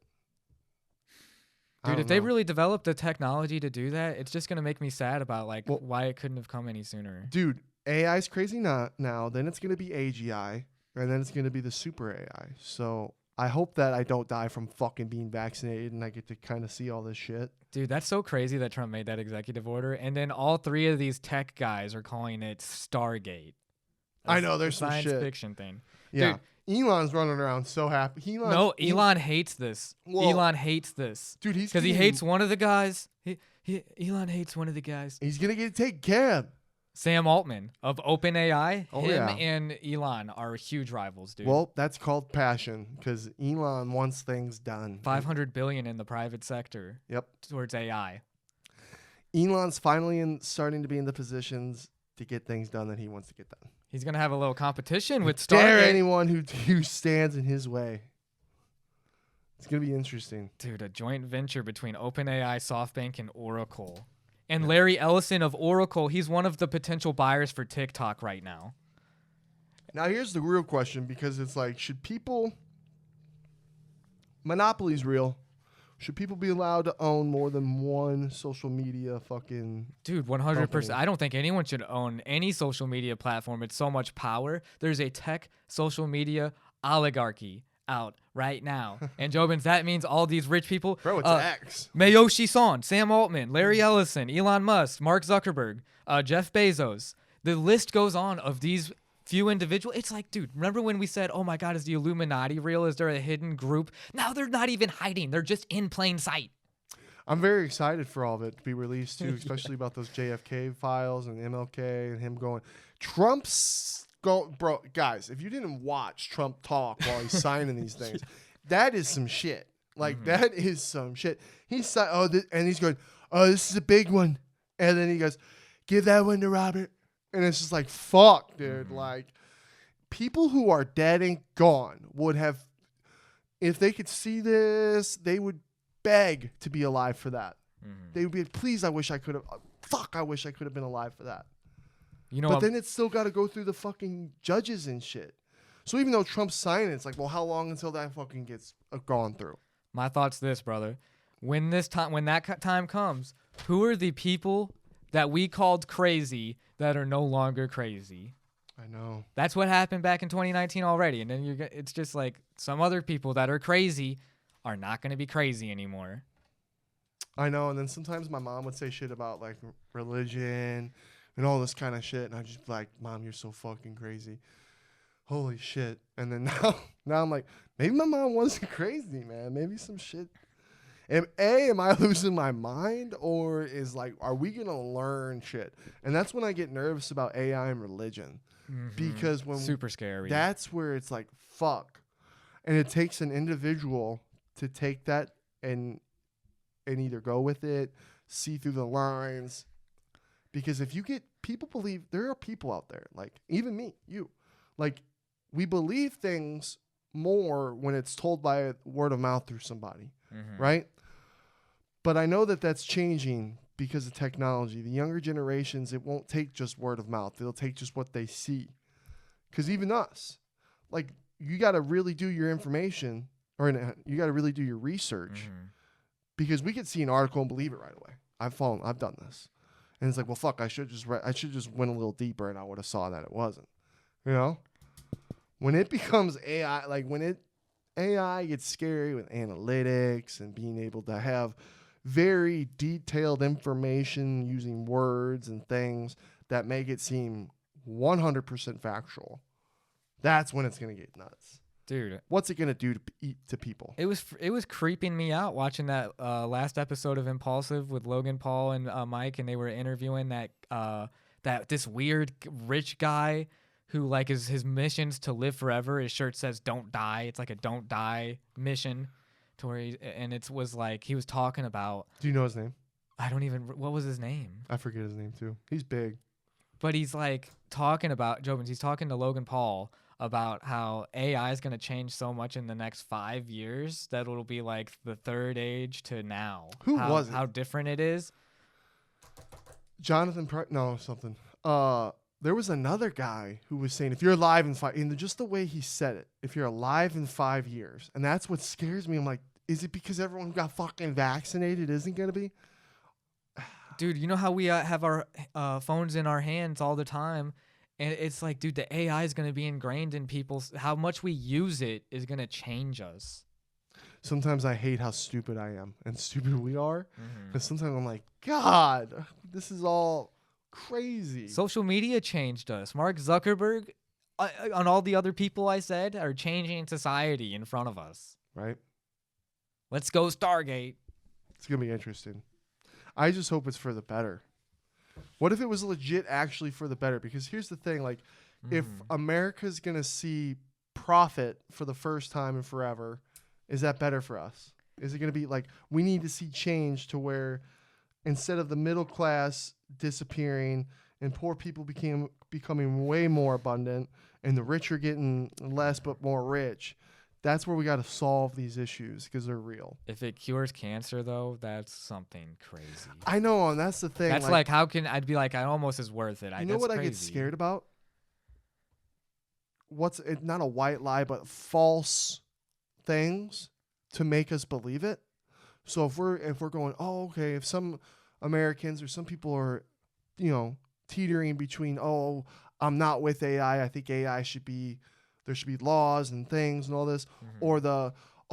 Dude, if they really developed the technology to do that, it's just going to make me sad about why it couldn't have come any sooner. Dude, AI's crazy now. Then it's going to be AGI, and then it's going to be the super AI. So I hope that I don't die from fucking being vaccinated and I get to kind of see all this shit. Dude, that's so crazy that Trump made that executive order. And then all three of these tech guys are calling it Stargate. I know, there's some science shit. fiction thing. Yeah. Dude, Elon's running around so happy. Elon hates this. Elon hates this. Dude, because he hates one of the guys. Elon hates one of the guys. He's going to get taken care of. Sam Altman of OpenAI. And Elon are huge rivals, dude. Well, that's called passion because Elon wants things done. $500 billion in the private sector. Yep. Towards AI. Elon's finally starting to be in the positions to get things done that he wants to get done. He's going to have a little competition with Stargate. Dare anyone who stands in his way. It's going to be interesting. Dude, a joint venture between OpenAI, SoftBank, and Oracle. And Larry Ellison of Oracle, he's one of the potential buyers for TikTok right now. Now, here's the real question, because it's like, should people... Monopoly's real. Should people be allowed to own more than one social media fucking... Dude, 100%. I don't think anyone should own any social media platform. It's so much power. There's a tech social media oligarchy out right now. And Jobins, that means all these rich people. Bro, it's X. Miocic Son, Sam Altman, Larry Ellison, Elon Musk, Mark Zuckerberg, Jeff Bezos. The list goes on of these few individuals. It's like, dude, remember when we said, oh my God, is the Illuminati real? Is there a hidden group? Now they're not even hiding. They're just in plain sight. I'm very excited for all of it to be released too, especially about those JFK files and MLK and him going. Bro, guys, if you didn't watch Trump talk while he's signing these things, that is some shit. Like, that is some shit. He's and he's going, oh, this is a big one. And then he goes, give that one to Robert. And it's just like, fuck, dude. Like, people who are dead and gone would have, if they could see this, they would beg to be alive for that. They would be like, please, I wish I could have. Fuck, I wish I could have been alive for that. You know, but then it's still got to go through the fucking judges and shit. So even though Trump's signing, it's like, well, how long until that fucking gets gone through? My thought's this, brother. When that time comes, who are the people that we called crazy that are no longer crazy? I know. That's what happened back in 2019 already. And then it's just like some other people that are crazy are not going to be crazy anymore. I know. And then sometimes my mom would say shit about like religion and all this kind of shit. And I'd just be like, Mom, you're so fucking crazy. Holy shit. And then now I'm like, maybe my mom wasn't crazy, man. Maybe some shit. Am I losing my mind, or is like, are we going to learn shit? And that's when I get nervous about AI and religion. Because when super scary. That's where it's like, fuck. And it takes an individual to take that and either go with it, see through the lines. Because if you get people believe, there are people out there, like even me, you, like we believe things more when it's told by word of mouth through somebody, right? But I know that that's changing because of technology. The younger generations, it won't take just word of mouth. They'll take just what they see. Because even us, like, you got to really do your information, or you got to really do your research, because we could see an article and believe it right away. I've done this, and it's like, well, fuck, I should just went a little deeper, and I would have saw that it wasn't. You know, when it becomes AI, like when AI gets scary with analytics and being able to have very detailed information using words and things that make it seem 100% factual, that's when it's going to get nuts. Dude, what's it going to do to people? It was creeping me out watching that last episode of Impulsive with Logan Paul and Mike, and they were interviewing that this weird rich guy who, like, his mission's to live forever. His shirt says "Don't die." It's like a "Don't die" mission. To where it was like he was talking about. Do you know his name? I don't even. What was his name? I forget his name too. He's big. But he's like talking about Jobins. He's talking to Logan Paul about how AI is going to change so much in the next 5 years that it'll be like the third age to now. Was it? How different it is. Jonathan something. There was another guy who was saying, if you're alive in 5, and just the way he said it, if you're alive in 5 years, and that's what scares me. I'm like, is it because everyone who got fucking vaccinated isn't going to be? Dude, you know how we have our phones in our hands all the time, and it's like, dude, the AI is going to be ingrained in people's, how much we use it is going to change us. Sometimes I hate how stupid I am and stupid we are. Because sometimes I'm like, God, this is all crazy. Social media changed us. Mark Zuckerberg and all the other people I said are changing society in front of us. Right. Let's go Stargate. It's going to be interesting. I just hope it's for the better. What if it was legit actually for the better? Because here's the thing, like, if America's going to see profit for the first time in forever, is that better for us? Is it going to be like, we need to see change to where instead of the middle class disappearing and poor people becoming way more abundant and the rich are getting less but more rich, that's where we got to solve these issues because they're real. If it cures cancer, though, that's something crazy. I know, and that's the thing. That's like how can I'd be like, I almost is worth it. You know what I get scared about? Not a white lie, but false things to make us believe it. So if we're going, oh, okay, if some Americans or some people are, teetering between, oh, I'm not with AI. I think AI there should be laws and things and all this, or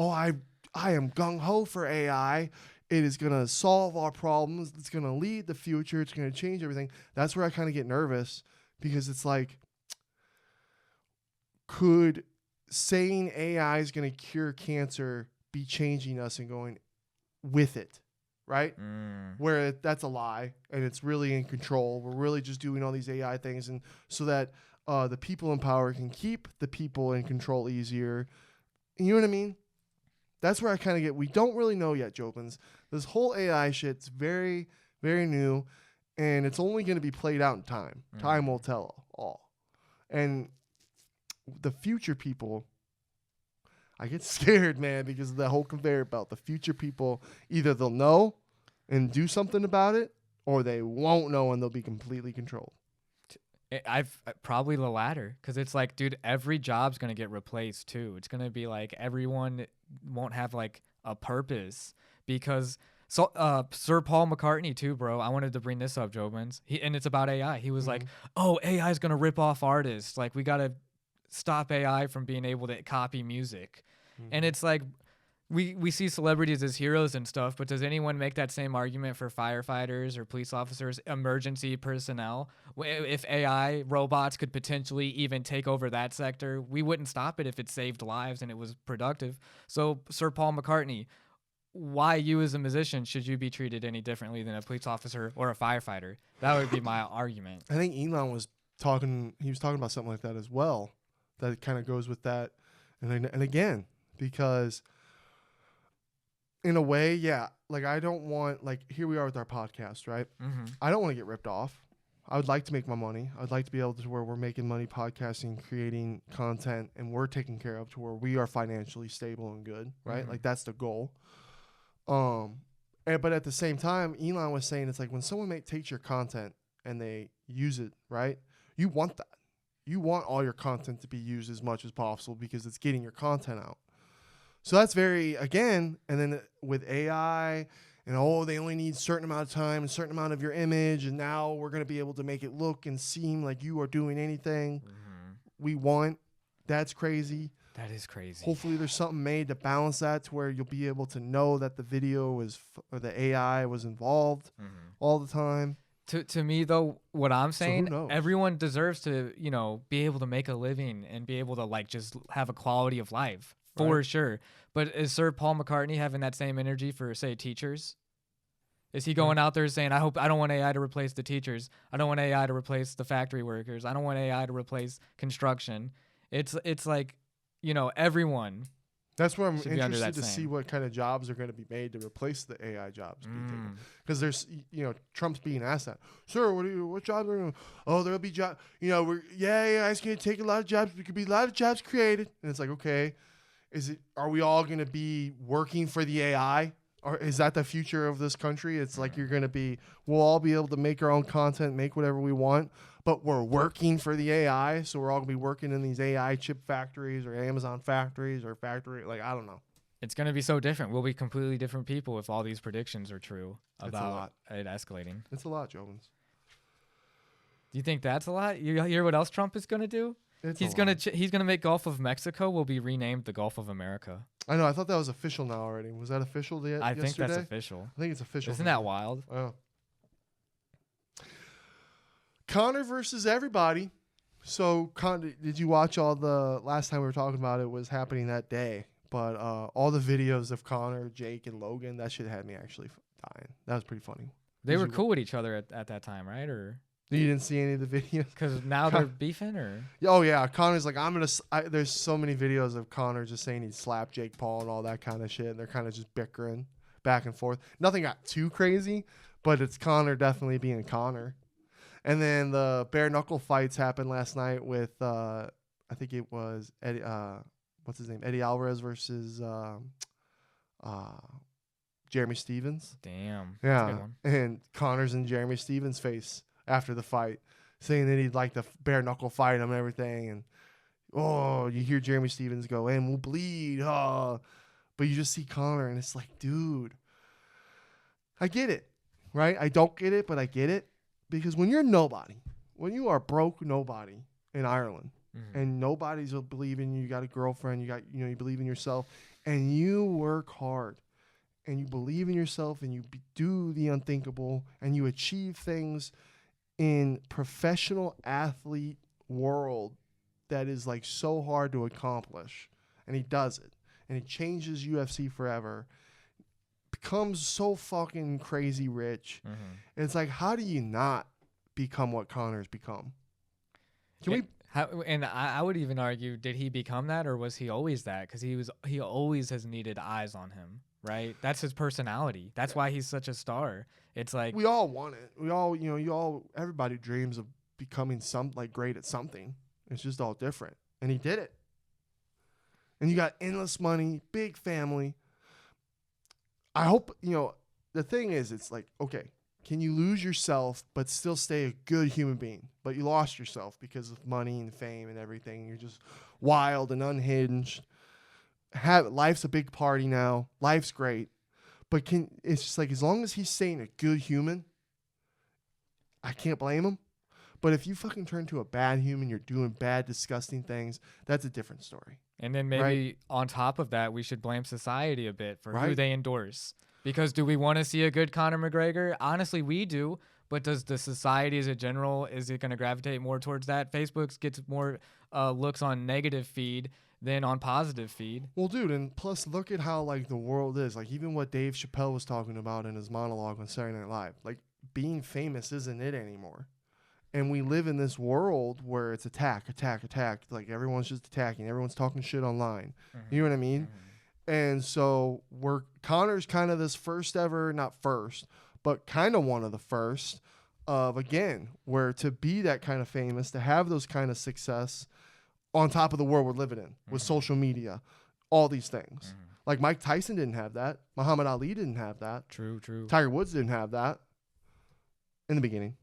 I am gung ho for AI. It is gonna solve our problems. It's gonna lead the future. It's gonna change everything. That's where I kind of get nervous because it's like, could saying AI is going to cure cancer be changing us and going with it, right? Where that's a lie and it's really in control. We're really just doing all these AI things, and so that the people in power can keep the people in control easier. You know what I mean? That's where I kind of get, we don't really know yet, Jobins. This whole AI shit's very, very new, and it's only going to be played out in time. Time will tell all. And the future people, I get scared, man, because of the whole conveyor belt. The future people, either they'll know and do something about it, or they won't know and they'll be completely controlled. I've probably the latter, because it's like, dude, every job's gonna get replaced too. It's gonna be like everyone won't have like a purpose, because Sir Paul McCartney too, bro. I wanted to bring this up, Jobins. And it's about AI. He was like, "Oh, AI is gonna rip off artists. Like, we gotta stop AI from being able to copy music." And it's like, we see celebrities as heroes and stuff, but does anyone make that same argument for firefighters or police officers, emergency personnel? If AI robots could potentially even take over that sector, we wouldn't stop it if it saved lives and it was productive. So, Sir Paul McCartney, why you as a musician should you be treated any differently than a police officer or a firefighter? That would be my argument. I think Elon was talking about something like that as well. That kind of goes with that. And again, because in a way, yeah, like I don't want, like here we are with our podcast, right? I don't want to get ripped off. I would like to make my money. I'd like to be able to where we're making money podcasting, creating content, and we're taken care of to where we are financially stable and good, right? Like that's the goal. But at the same time, Elon was saying it's like when someone takes your content and they use it, right? You want that. You want all your content to be used as much as possible because it's getting your content out. So that's very, again, and then with AI and they only need a certain amount of time, a certain amount of your image, and now we're going to be able to make it look and seem like you are doing anything we want. That's crazy. That is crazy. Hopefully there's something made to balance that to where you'll be able to know that the video was, or the AI was involved all the time. To me, though, what I'm saying, knows? everyone deserves to, be able to make a living and be able to, like, just have a quality of life, for sure. But is Sir Paul McCartney having that same energy for, say, teachers? Is he going out there saying, I don't want AI to replace the teachers. I don't want AI to replace the factory workers. I don't want AI to replace construction. It's like, everyone. That's where I'm interested to see what kind of jobs are going to be made to replace the AI jobs. Because there's, Trump's being asked that. Sir, what jobs are going to, there'll be jobs, it's going to take a lot of jobs. There could be a lot of jobs created. And it's like, okay, are we all going to be working for the AI? Or is that the future of this country? It's like we'll all be able to make our own content, make whatever we want, but we're working for the AI. So we're all going to be working in these AI chip factories or Amazon factories or I don't know. It's going to be so different. We'll be completely different people if all these predictions are true about it escalating. It's a lot, Jovins. Do you think that's a lot? You hear what else Trump is going to do? He's gonna make Gulf of Mexico will be renamed the Gulf of America. I know. I thought that was official now already. Was that official yet? I think that's official. I think it's official. Isn't that wild? Oh. Connor versus everybody. So, did you watch all the last time we were talking about it was happening that day? But all the videos of Connor, Jake, and Logan, that shit had me actually dying. That was pretty funny. They were cool with each other at that time, right? Or you didn't see any of the videos? Because now they're beefing, or? Oh, yeah. Connor's like, there's so many videos of Connor just saying he'd slap Jake Paul and all that kind of shit. And they're kind of just bickering back and forth. Nothing got too crazy, but it's Connor definitely being Connor. And then the bare knuckle fights happened last night with, I think it was Eddie, what's his name? Eddie Alvarez versus Jeremy Stevens. Damn. Yeah. And Connor's in Jeremy Stevens' face after the fight, saying that he'd like to bare knuckle fight him and everything. And, you hear Jeremy Stevens go, and we'll bleed. But you just see Connor, and it's like, dude, I get it, right? I don't get it, but I get it. Because when you're nobody, when you are broke nobody in Ireland, and nobody's believing you, you got a girlfriend, you believe in yourself, and you work hard, and you believe in yourself, and you do the unthinkable, and you achieve things in professional athlete world that is like so hard to accomplish, and he does it, and he changes UFC forever, becomes so fucking crazy rich. And it's like, how do you not become what Conor's become? I would even argue, did he become that, or was he always that? Because he always has needed eyes on him, right? That's his personality. That's why he's such a star. It's like we all want it. We all, everybody dreams of becoming great at something. It's just all different, and he did it. And you got endless money, big family. I hope the thing is, it's like, okay, can you lose yourself but still stay a good human being? But you lost yourself because of money and fame and everything. You're just wild and unhinged. Life's a big party now. Life's great. But it's just like, as long as he's staying a good human, I can't blame him. But if you fucking turn to a bad human, you're doing bad, disgusting things, that's a different story. And then maybe on top of that, we should blame society a bit for who they endorse. Because do we want to see a good Conor McGregor? Honestly, we do. But does the society as a general, is it going to gravitate more towards that? Facebook gets more looks on negative feed than on positive feed. Well, dude, and plus look at how like the world is. Like even what Dave Chappelle was talking about in his monologue on Saturday Night Live. Like being famous isn't it anymore. And we live in this world where it's attack. Like everyone's just attacking. Everyone's talking shit online. You know what I mean? And so Conor's kind of this first ever, not first, but kind of one of the first of, again, where to be that kind of famous, to have those kind of success on top of the world we're living in with social media, all these things. Like Mike Tyson didn't have that. Muhammad Ali didn't have that. True. Tiger Woods didn't have that in the beginning.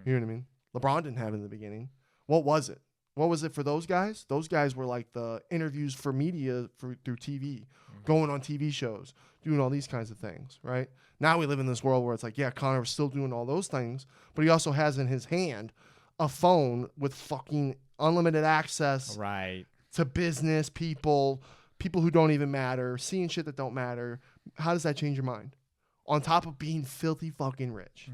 You know what I mean? LeBron didn't have it in the beginning. What was it? What was it for those guys? Those guys were like the interviews for media through TV, going on TV shows, doing all these kinds of things, right? Now we live in this world where it's like, yeah, Conor's still doing all those things, but he also has in his hand a phone with fucking unlimited access to business, people who don't even matter, seeing shit that don't matter. How does that change your mind? On top of being filthy fucking rich.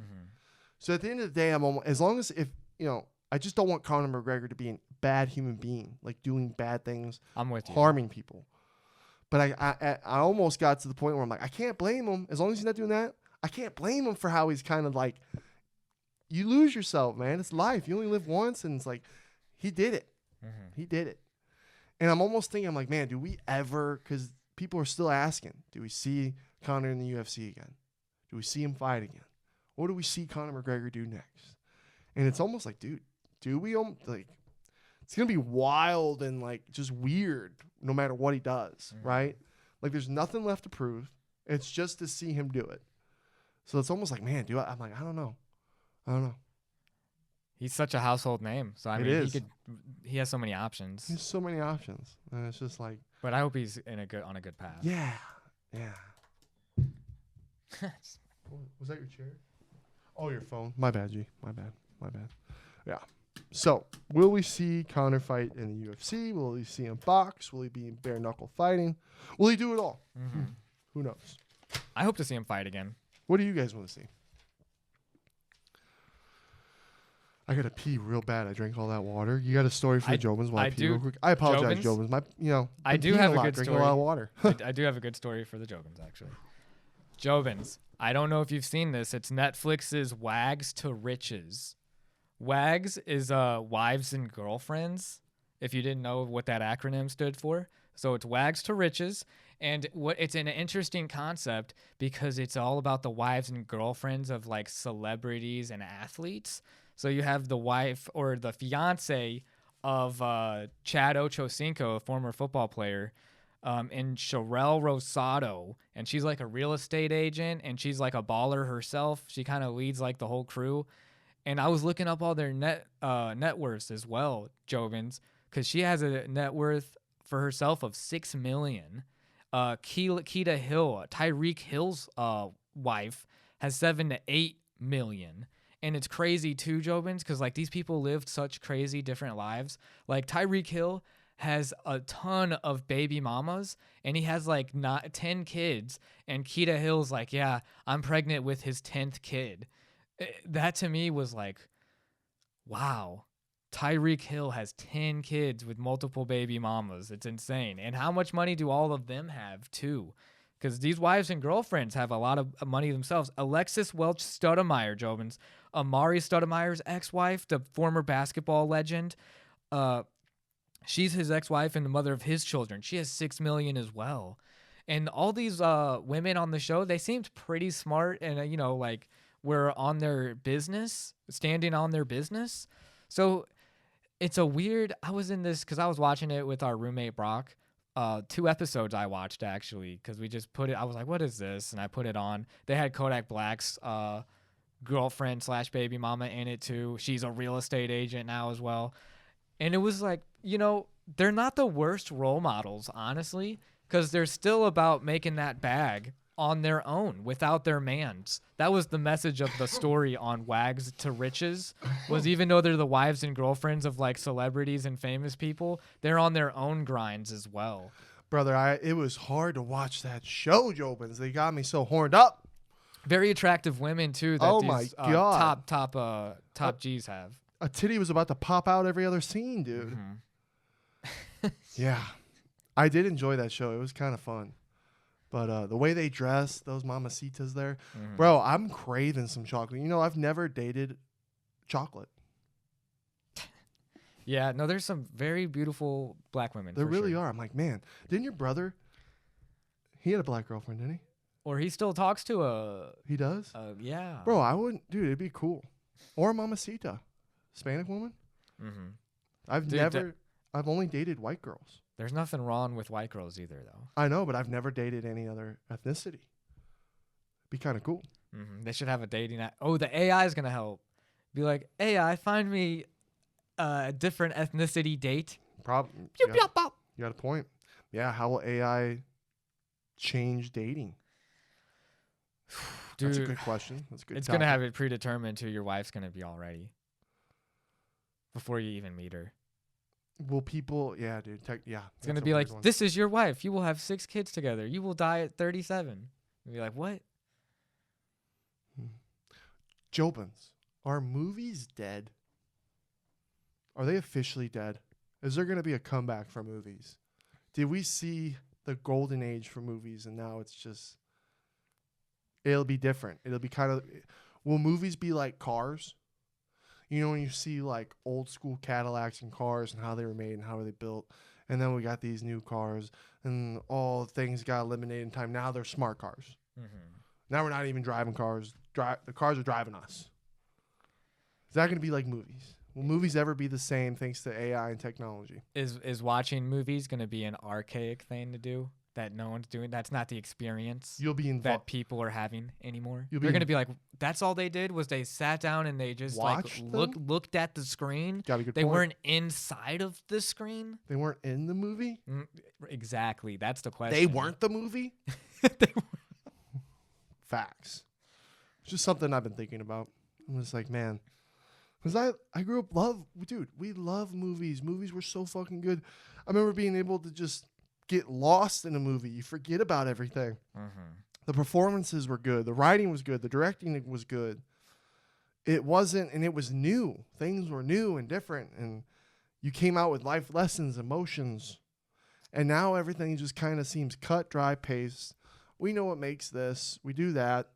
So at the end of the day, I just don't want Conor McGregor to be a bad human being, like doing bad things, I'm with you, harming people. But I almost got to the point where I'm like, I can't blame him. As long as he's not doing that, I can't blame him for how he's kind of like, you lose yourself, man. It's life. You only live once. And it's like, he did it. He did it. And I'm almost thinking, I'm like, man, do we ever, because people are still asking, do we see Conor in the UFC again? Do we see him fight again? What do we see Conor McGregor do next? And it's almost like, dude, do we like? It's gonna be wild and like just weird, no matter what he does, right? Like, there's nothing left to prove. It's just to see him do it. So it's almost like, man, I'm like, I don't know. He's such a household name, so I mean, he has so many options. He has so many options, and it's just like. But I hope he's on a good path. Yeah. Was that your chair? Oh, your phone. My bad, G. My bad. Yeah. So, will we see Conor fight in the UFC? Will we see him box? Will he be bare knuckle fighting? Will he do it all? Who knows? I hope to see him fight again. What do you guys want to see? I gotta pee real bad. I drank all that water. You got a story for the Jobins? I pee real quick. I apologize, Jobins. I do have a good story. Drinking a lot of water. I do have a good story for the Jobins, actually. Jobins, I don't know if you've seen this. It's Netflix's Wags to Riches. WAGs is Wives and Girlfriends, if you didn't know what that acronym stood for. So it's Wags to Riches, and it's an interesting concept because it's all about the wives and girlfriends of like celebrities and athletes. So you have the wife or the fiance of Chad Ochocinco, a former football player, and Sherelle Rosado, and she's like a real estate agent, and she's like a baller herself. She kind of leads like the whole crew. And I was looking up all their net worths as well, Jovins, because she has a net worth for herself of $6 million. Keita Hill, Tyreek Hill's wife, has $7 to $8 million. And it's crazy too, Jobins, because like these people lived such crazy different lives. Like Tyreek Hill has a ton of baby mamas, and he has like 10 kids. And Keita Hill's like, yeah, I'm pregnant with his 10th kid. That to me was like, wow. Tyreek Hill has 10 kids with multiple baby mamas. It's insane. And how much money do all of them have, too? Because these wives and girlfriends have a lot of money themselves. Alexis Welch Stoudemire, Jobins, Amari Stoudemire's ex-wife, the former basketball legend. She's his ex-wife and the mother of his children. She has $6 million as well. And all these women on the show, they seemed pretty smart and, like were on their business, standing on their business. So it's a weird, I was in this because I was watching it with our roommate Brock. 2 episodes I watched actually because we just put it, I was like, what is this? And I put it on. They had Kodak Black's girlfriend / baby mama in it too. She's a real estate agent now as well. And it was like, they're not the worst role models, honestly, because they're still about making that bag on their own without their mans. That was the message of the story on Wags to Riches, was even though they're the wives and girlfriends of like celebrities and famous people, they're on their own grinds as well. Brother, it was hard to watch that show, Jobins. They got me so horned up. Very attractive women too that my God. top G's have. A titty was about to pop out every other scene, dude. Mm-hmm. Yeah. I did enjoy that show. It was kind of fun. But the way they dress, those mamacitas there. Mm-hmm. Bro, I'm craving some chocolate. I've never dated chocolate. Yeah, no, there's some very beautiful black women. There really are. I'm like, man, didn't your brother, he had a black girlfriend, didn't he? Or he still talks to a... He does? Yeah. Bro, I wouldn't... Dude, it'd be cool. Or a mamacita. Hispanic woman? Mm-hmm. I've only dated white girls. There's nothing wrong with white girls either, though. I know, but I've never dated any other ethnicity. Be kind of cool. Mm-hmm. They should have a dating app. Oh, the AI is going to help. Be like, AI, find me a different ethnicity date. You got a point. Yeah, how will AI change dating? Dude, that's a good question. That's a good. It's going to have it predetermined who your wife's going to be already before you even meet her. Will people... Yeah, dude. It's going to be like, this is your wife. You will have 6 kids together. You will die at 37. You'll be like, what? Jobins, are movies dead? Are they officially dead? Is there going to be a comeback for movies? Did we see the golden age for movies and now it's just... It'll be different. It'll be kind of... Will movies be like cars? When you see like old school Cadillacs and cars and how they were made and how were they built. And then we got these new cars and all things got eliminated in time. Now they're smart cars. Mm-hmm. Now we're not even driving cars. The cars are driving us. Is that going to be like movies? Will movies ever be the same thanks to AI and technology? Is watching movies going to be an archaic thing to do that no one's doing? That's not the experience you'll be that people are having anymore. They're going to be like, that's all they did was they sat down and they just looked at the screen. They weren't inside of the screen. They weren't in the movie? Exactly. That's the question. They weren't the movie? They were. Facts. It's just something I've been thinking about. I'm just like, man. Because I grew up, we love movies. Movies were so fucking good. I remember being able to just get lost in a movie. You forget about everything. Mm-hmm. The performances were good. The writing was good. The directing was good. It wasn't, and it was new. Things were new and different, and you came out with life lessons, emotions. And now everything just kind of seems cut, dry, paste. We know what makes this. We do that.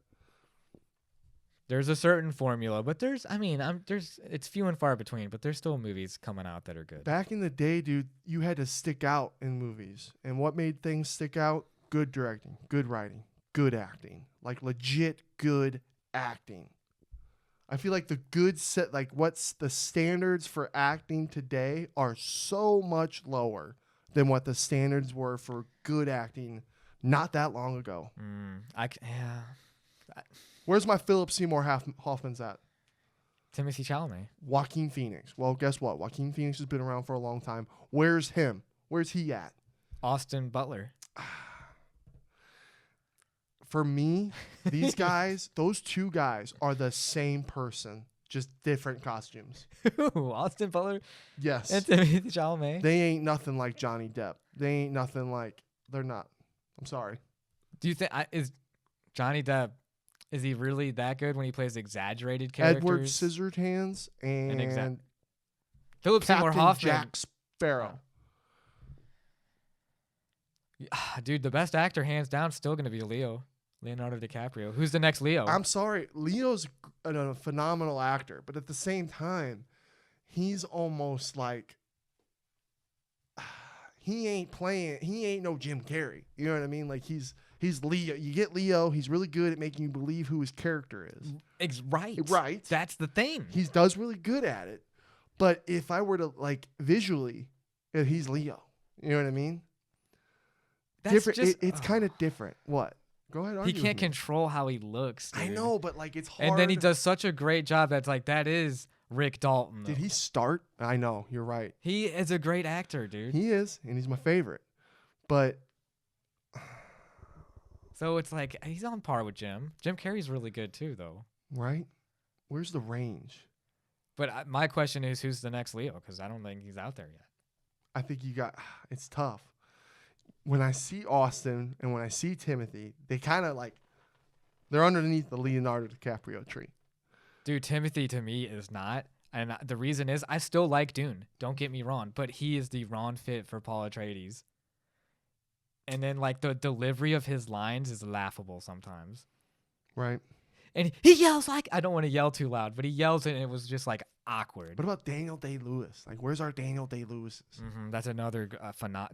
There's a certain formula, but it's few and far between, but there's still movies coming out that are good. Back in the day, dude, you had to stick out in movies. And what made things stick out? Good directing, good writing, good acting. Like legit good acting. I feel like what's the standards for acting today are so much lower than what the standards were for good acting not that long ago. Where's my Philip Seymour Hoffman's at? Timothy Chalamet. Joaquin Phoenix. Well, guess what? Joaquin Phoenix has been around for a long time. Where's him? Where's he at? Austin Butler. For me, these guys, those 2 guys are the same person, just different costumes. Ooh, Austin Butler? Yes. And Timothy Chalamet? They ain't nothing like Johnny Depp. They ain't nothing like... They're not. I'm sorry. Do you think... is Johnny Depp... Is he really that good when he plays exaggerated characters? Edward Scissorhands and Philip Seymour Captain Hoffman. Jack Sparrow. Dude, the best actor, hands down, still going to be Leonardo DiCaprio. Who's the next Leo? I'm sorry. Leo's a phenomenal actor, but at the same time, he's almost like he ain't no Jim Carrey. You know what I mean? Like he's Leo. You get Leo, he's really good at making you believe who his character is. Right. That's the thing. He does really good at it. But if I were to like visually, he's Leo. You know what I mean? That's different. It's kind of different. What? Go ahead. He can't control how he looks. Dude. I know, but like it's hard. And then he does such a great job that's like that is Rick Dalton. Though. Did he start? I know, you're right. He is a great actor, dude. He is, and he's my favorite. But so it's like he's on par with Jim. Jim Carrey's really good too, though. Right? Where's the range? But my question is, who's the next Leo? Because I don't think he's out there yet. I think it's tough. When I see Austin and when I see Timothy, they kind of like, they're underneath the Leonardo DiCaprio tree. Dude, Timothy to me is not. And the reason is I still like Dune. Don't get me wrong. But he is the wrong fit for Paul Atreides. And then like the delivery of his lines is laughable sometimes. Right. And he yells like, I don't want to yell too loud, but he yells and it was just like awkward. What about Daniel Day-Lewis? Like, where's our Daniel Day-Lewis's? That's another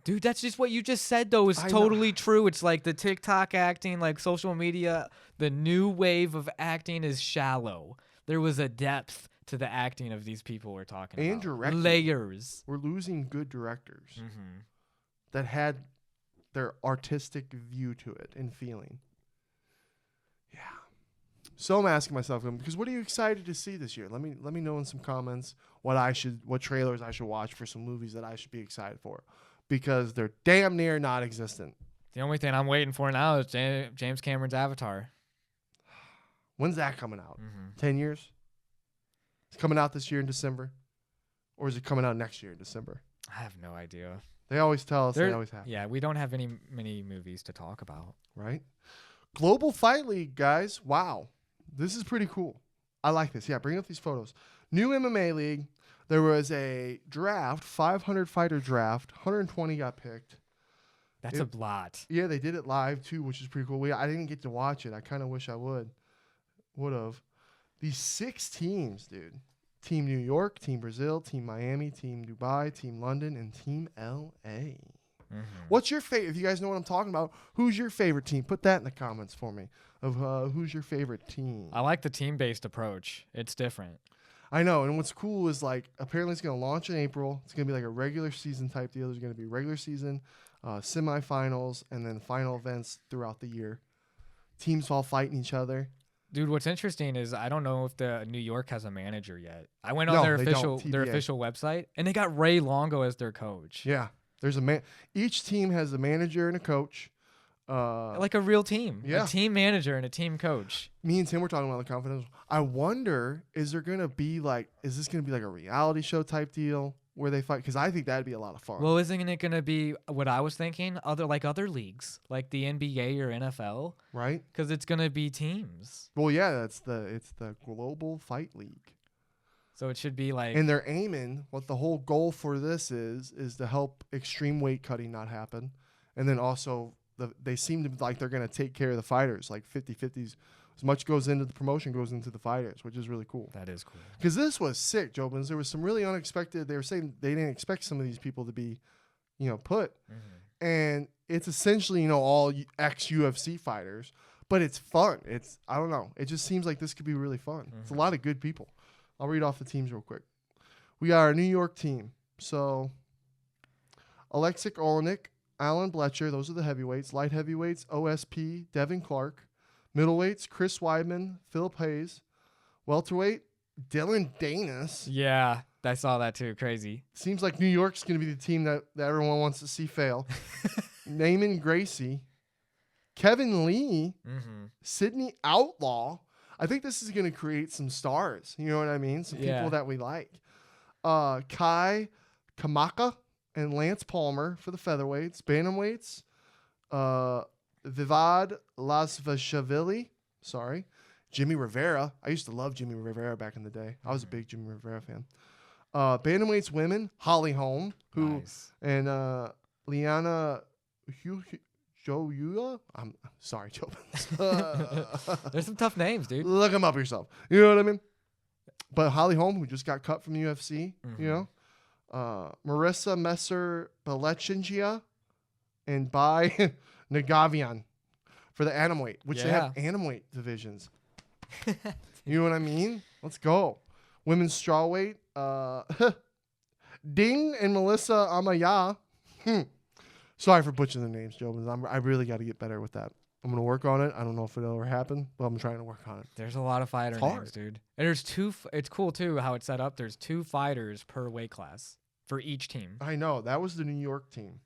dude, that's just what you just said, though, is totally true. It's like the TikTok acting, like social media, the new wave of acting is shallow. There was a depth to the acting of these people we're talking about. And directing. Layers. We're losing good directors that had their artistic view to it and feeling. Yeah. So I'm asking myself, because what are you excited to see this year? Let me know in some comments what trailers I should watch for some movies that I should be excited for, because they're damn near non-existent. The only thing I'm waiting for now is James Cameron's Avatar. When's that coming out? 10 years? It's coming out this year in December, or is it coming out next year in December? I have no idea. They always tell us. They always have. Yeah, we don't have many movies to talk about. Right? Global Fight League, guys. Wow. This is pretty cool. I like this. Yeah, bring up these photos. New MMA league. There was a draft, 500 fighter draft. 120 got picked. That's a lot. Yeah, they did it live too, which is pretty cool. I didn't get to watch it. I kind of wish I would have. These 6 teams, dude. Team New York, Team Brazil, Team Miami, Team Dubai, Team London, and Team LA. What's your favorite? If you guys know what I'm talking about, who's your favorite team? Put that in the comments for me. Of who's your favorite team? I like the team-based approach. It's different. I know, and what's cool is like apparently it's going to launch in April. It's going to be like a regular season type deal. There's going to be regular season, semifinals, and then final events throughout the year. Teams all fighting each other. Dude, what's interesting is I don't know if the New York has a manager yet. I went on their official website, and they got Ray Longo as their coach. Yeah, there's each team has a manager and a coach. Like a real team. Yeah. A team manager and a team coach. Me and Tim were talking about the confidential. I wonder, is this going to be like a reality show type deal where they fight? Because I think that'd be a lot of fun. Well, isn't it going to be what I was thinking? Other leagues, like the NBA or NFL, right? Because it's going to be teams. Well, yeah, it's the Global Fight League. So it should be like, and they're aiming. What the whole goal for this is to help extreme weight cutting not happen, and then also they seem to be like they're going to take care of the fighters, like 50-50s. As much goes into the promotion goes into the fighters, which is really cool. That is cool. Because this was sick, Jobins. There was some really unexpected. They were saying they didn't expect some of these people to be, put. And it's essentially, all ex-UFC fighters. But it's fun. I don't know. It just seems like this could be really fun. It's a lot of good people. I'll read off the teams real quick. We got our New York team. So, Alexic Olenek, Alan Bletcher, those are the heavyweights. Light heavyweights, OSP, Devin Clark. Middleweights, Chris Weidman, Philip Hayes. Welterweight, Dylan Danis. Yeah, I saw that too. Crazy. Seems like New York's going to be the team that everyone wants to see fail. Naaman Gracie. Kevin Lee. Sydney Outlaw. I think this is going to create some stars. You know what I mean? Some people that we like. Kai Kamaka and Lance Palmer for the featherweights. Bantamweights. Vivad Lasvashvili. Sorry. Jimmy Rivera. I used to love Jimmy Rivera back in the day. I was a big Jimmy Rivera fan. Bantamweights women, Holly Holm, and Liana Joyula. I'm sorry, Joe. There's some tough names, dude. Look them up yourself. You know what I mean? But Holly Holm, who just got cut from the UFC, you know, Marissa Messer-Belechingia and Bai Nagavian for the Atomweight, which they have Atomweight divisions. You know what I mean? Let's go. Women's strawweight, Ding and Melissa Amaya. Sorry for butchering the names, Joe. I really got to get better with that. I'm going to work on it. I don't know if it'll ever happen, but I'm trying to work on it. There's a lot of fighter names, dude. And there's two. It's cool, too, how it's set up. There's 2 fighters per weight class for each team. I know. That was the New York team.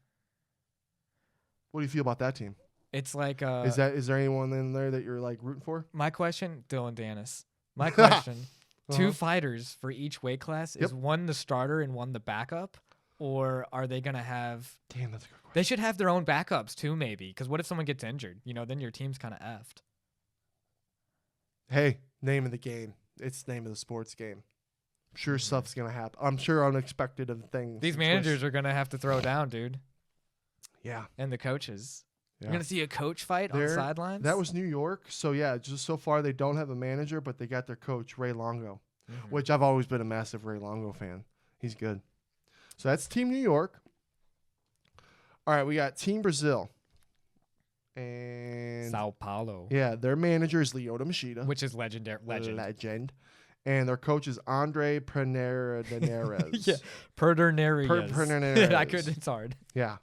What do you feel about that team? It's like... is there anyone in there that you're, like, rooting for? My question, Dylan Dennis. My question, 2 fighters for each weight class. Is one the starter and one the backup? Or are they going to have... Damn, that's a good question. They should have their own backups, too, maybe. Because what if someone gets injured? You know, then your team's kind of effed. Hey, name of the game. It's the name of the sports game. I'm sure stuff's going to happen. I'm sure unexpected of things. These managers are going to have to throw down, dude. Yeah. And the coaches. Yeah. You're going to see a coach fight on sidelines? That was New York. So, yeah, just so far they don't have a manager, but they got their coach, Ray Longo, which I've always been a massive Ray Longo fan. He's good. So that's Team New York. All right, we got Team Brazil. And Sao Paulo. Yeah, their manager is Lyoto Machida. Which is legend. And their coach is Andre Pederneiras. Yeah, Pederneiras. I couldn't. It's hard. Yeah,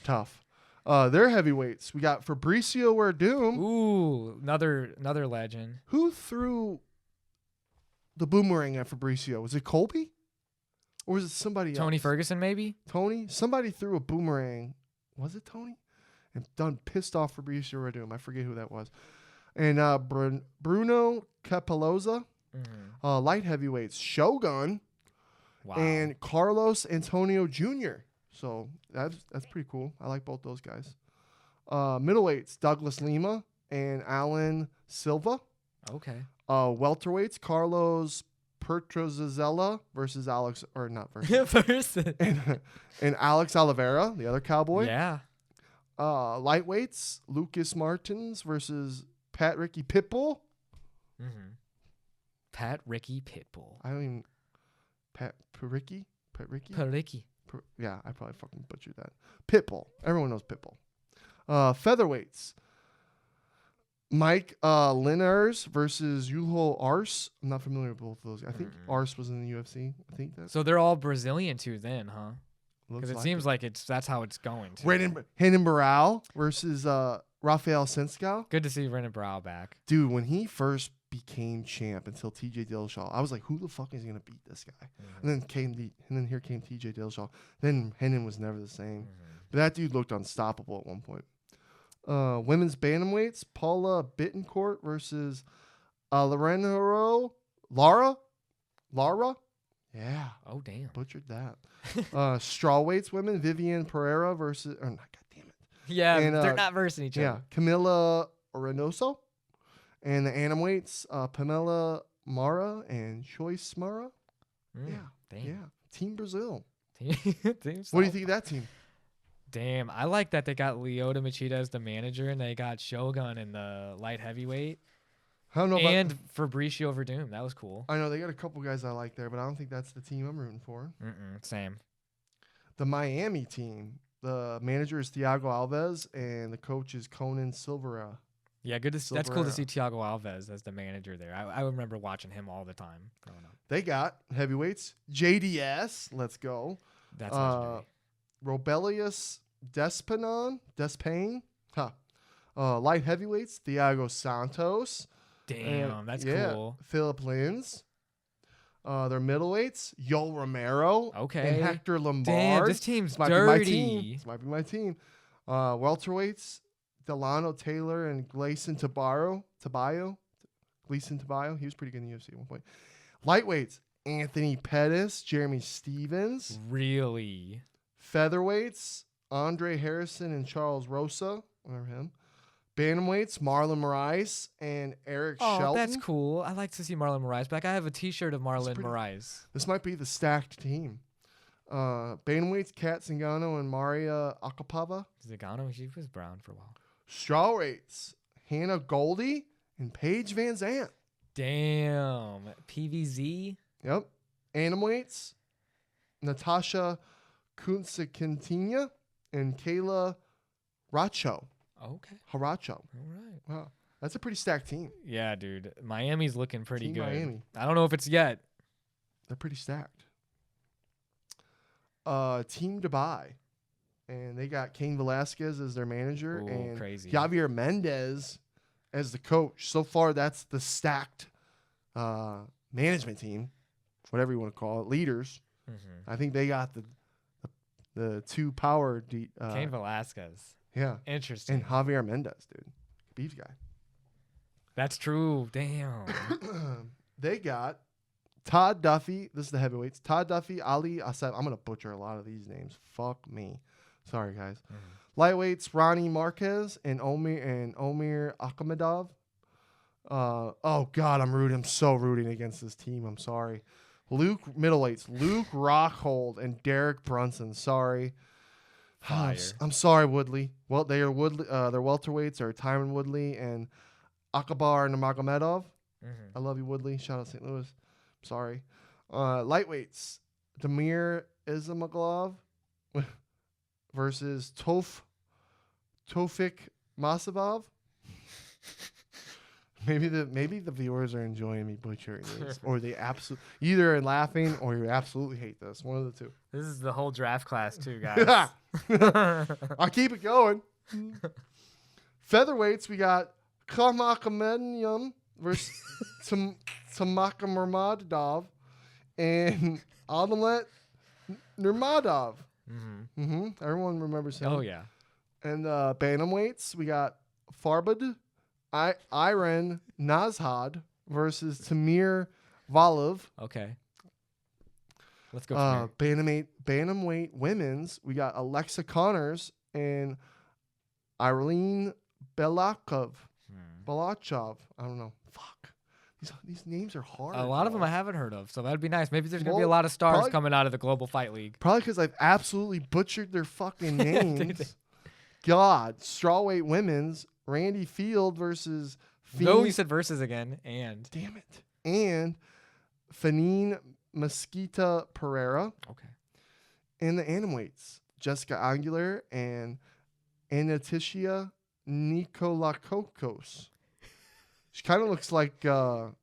tough. Their heavyweights. We got Fabricio Werdum. Ooh, another legend. Who threw the boomerang at Fabricio? Was it Colby? Or was it somebody else? Tony Ferguson, maybe? Tony? Somebody threw a boomerang. Was it Tony? And done pissed off Fabricio Werdum. I forget who that was. And Bruno Capelloza. Light heavyweights. Shogun. Wow. And Carlos Antonio Jr. So that's pretty cool. I like both those guys. Middleweights. Douglas Lima and Alan Silva. Okay. Welterweights. Carlos Petrozella versus Alex, or not versus, and Alex Oliveira, the other cowboy. Yeah. Lightweights, Lucas Martins versus Pat Ricky Pitbull. Pat Ricky Pitbull. I don't even. Pat Ricky? Yeah, I probably fucking butchered that. Pitbull. Everyone knows Pitbull. Featherweights. Mike Linares versus Julio Arce. I'm not familiar with both of those. I think Arce was in the UFC. I think that. So they're all Brazilian too, then, huh? Because it seems like that's how it's going. Renan Barral versus Rafael Senskal. Good to see Renan Barral back, dude. When he first became champ until T.J. Dillashaw, I was like, who the fuck is gonna beat this guy? And then here came T.J. Dillashaw. Then Renan was never the same. But that dude looked unstoppable at one point. Women's bantamweights, Paula Bittencourt versus Lara. Yeah. Oh, damn. Butchered that. Strawweights women, Vivian Pereira versus... Oh, God damn it. Yeah, and, they're not versing each other. Yeah, Camila Reynoso. And the animweights, Pamela Mara and Choice Mara. Yeah. Damn. Yeah. Team Brazil. Team what do you think of that team? Damn, I like that they got Lyoto Machida as the manager and they got Shogun in the light heavyweight. I don't know and Fabricio Werdum. That was cool. I know they got a couple guys I like there, but I don't think that's the team I'm rooting for. Same. The Miami team. The manager is Thiago Alves and the coach is Conan Silvera. Yeah, good to see. That's cool to see Thiago Alves as the manager there. I remember watching him all the time growing up. They got heavyweights. JDS. Let's go. That's legendary. Robelius Despain. Light heavyweights, Thiago Santos. Damn, that's cool. Philip Lins. Their middleweights, Yoel Romero. Okay. And Hector Lombard. Damn, this team's dirty. This might be my team. Welterweights, Delano Taylor and Gleison Tabayo. Gleison Tabayo. He was pretty good in the UFC at one point. Lightweights, Anthony Pettis, Jeremy Stevens. Really? Featherweights, Andre Harrison and Charles Rosa. Remember him? Bantamweights, Marlon Moraes and Eric Oh, Shelton. that's cool. I like to see Marlon Moraes back. I have a T-shirt of Marlon Moraes. This might be the stacked team. Bantamweights, Kat Zingano and Maria Akapava. Zingano, she was brown for a while. Strawweights, Hannah Goldie and Paige Van Zandt. Damn. PVZ. Yep. Animweights, Natasha Kunsakintina and Kayla Haracho. Okay. Haracho. All right. Wow. That's a pretty stacked team. Yeah, dude. Miami's looking pretty Team good. Miami. I don't know if it's yet. They're pretty stacked. Team Dubai. And they got Cain Velasquez as their manager. Ooh, and crazy. Javier Mendez as the coach. So far, that's the stacked management team. Whatever you want to call it. Leaders. Mm-hmm. I think they got the two power. Cain Velasquez. Yeah. Interesting. And Javier Mendez, dude. Beef guy. That's true. Damn. They got Todd Duffy. This is the heavyweights. Todd Duffy, Ali Asef. I'm going to butcher a lot of these names. Fuck me. Sorry, guys. Lightweights, Ronnie Marquez and Omir Akhmedov. Oh, God, I'm so rooting against this team. I'm sorry. Middleweights, Luke Rockhold and Derek Brunson. Sorry. Fire. I'm sorry, Woodley. Well, their welterweights are Tyron Woodley and Akbar Nurmagomedov. Mm-hmm. I love you, Woodley. Shout out St. Louis. Sorry. Lightweights, Damir Ismagulov versus Tofik Masavov. Maybe the viewers are enjoying me butchering this, or they either are laughing or you absolutely hate this. One of the two. This is the whole draft class too, guys. I'll keep it going. Featherweights, we got Kamakamenium versus Tamakamurmadov and Adalet Nurmadov. Everyone remembers him. Oh, yeah. And bantamweights, we got Farbad Iron Nazhad versus Tamir Valov. Okay. Let's go. Bantamweight women's, we got Alexa Connors and Irene Belachov. I don't know. Fuck. These names are hard. A lot of them I haven't heard of, so that'd be nice. Maybe there's going to be a lot of stars coming out of the Global Fight League. Probably because I've absolutely butchered their fucking names. God. Strawweight women's, Randy Field versus No, you said versus again. And. Damn it. And Fanine Mesquita Pereira. Okay. And the animweights, Jessica Aguilar and Anaticia Nikolakokos. She kind of looks like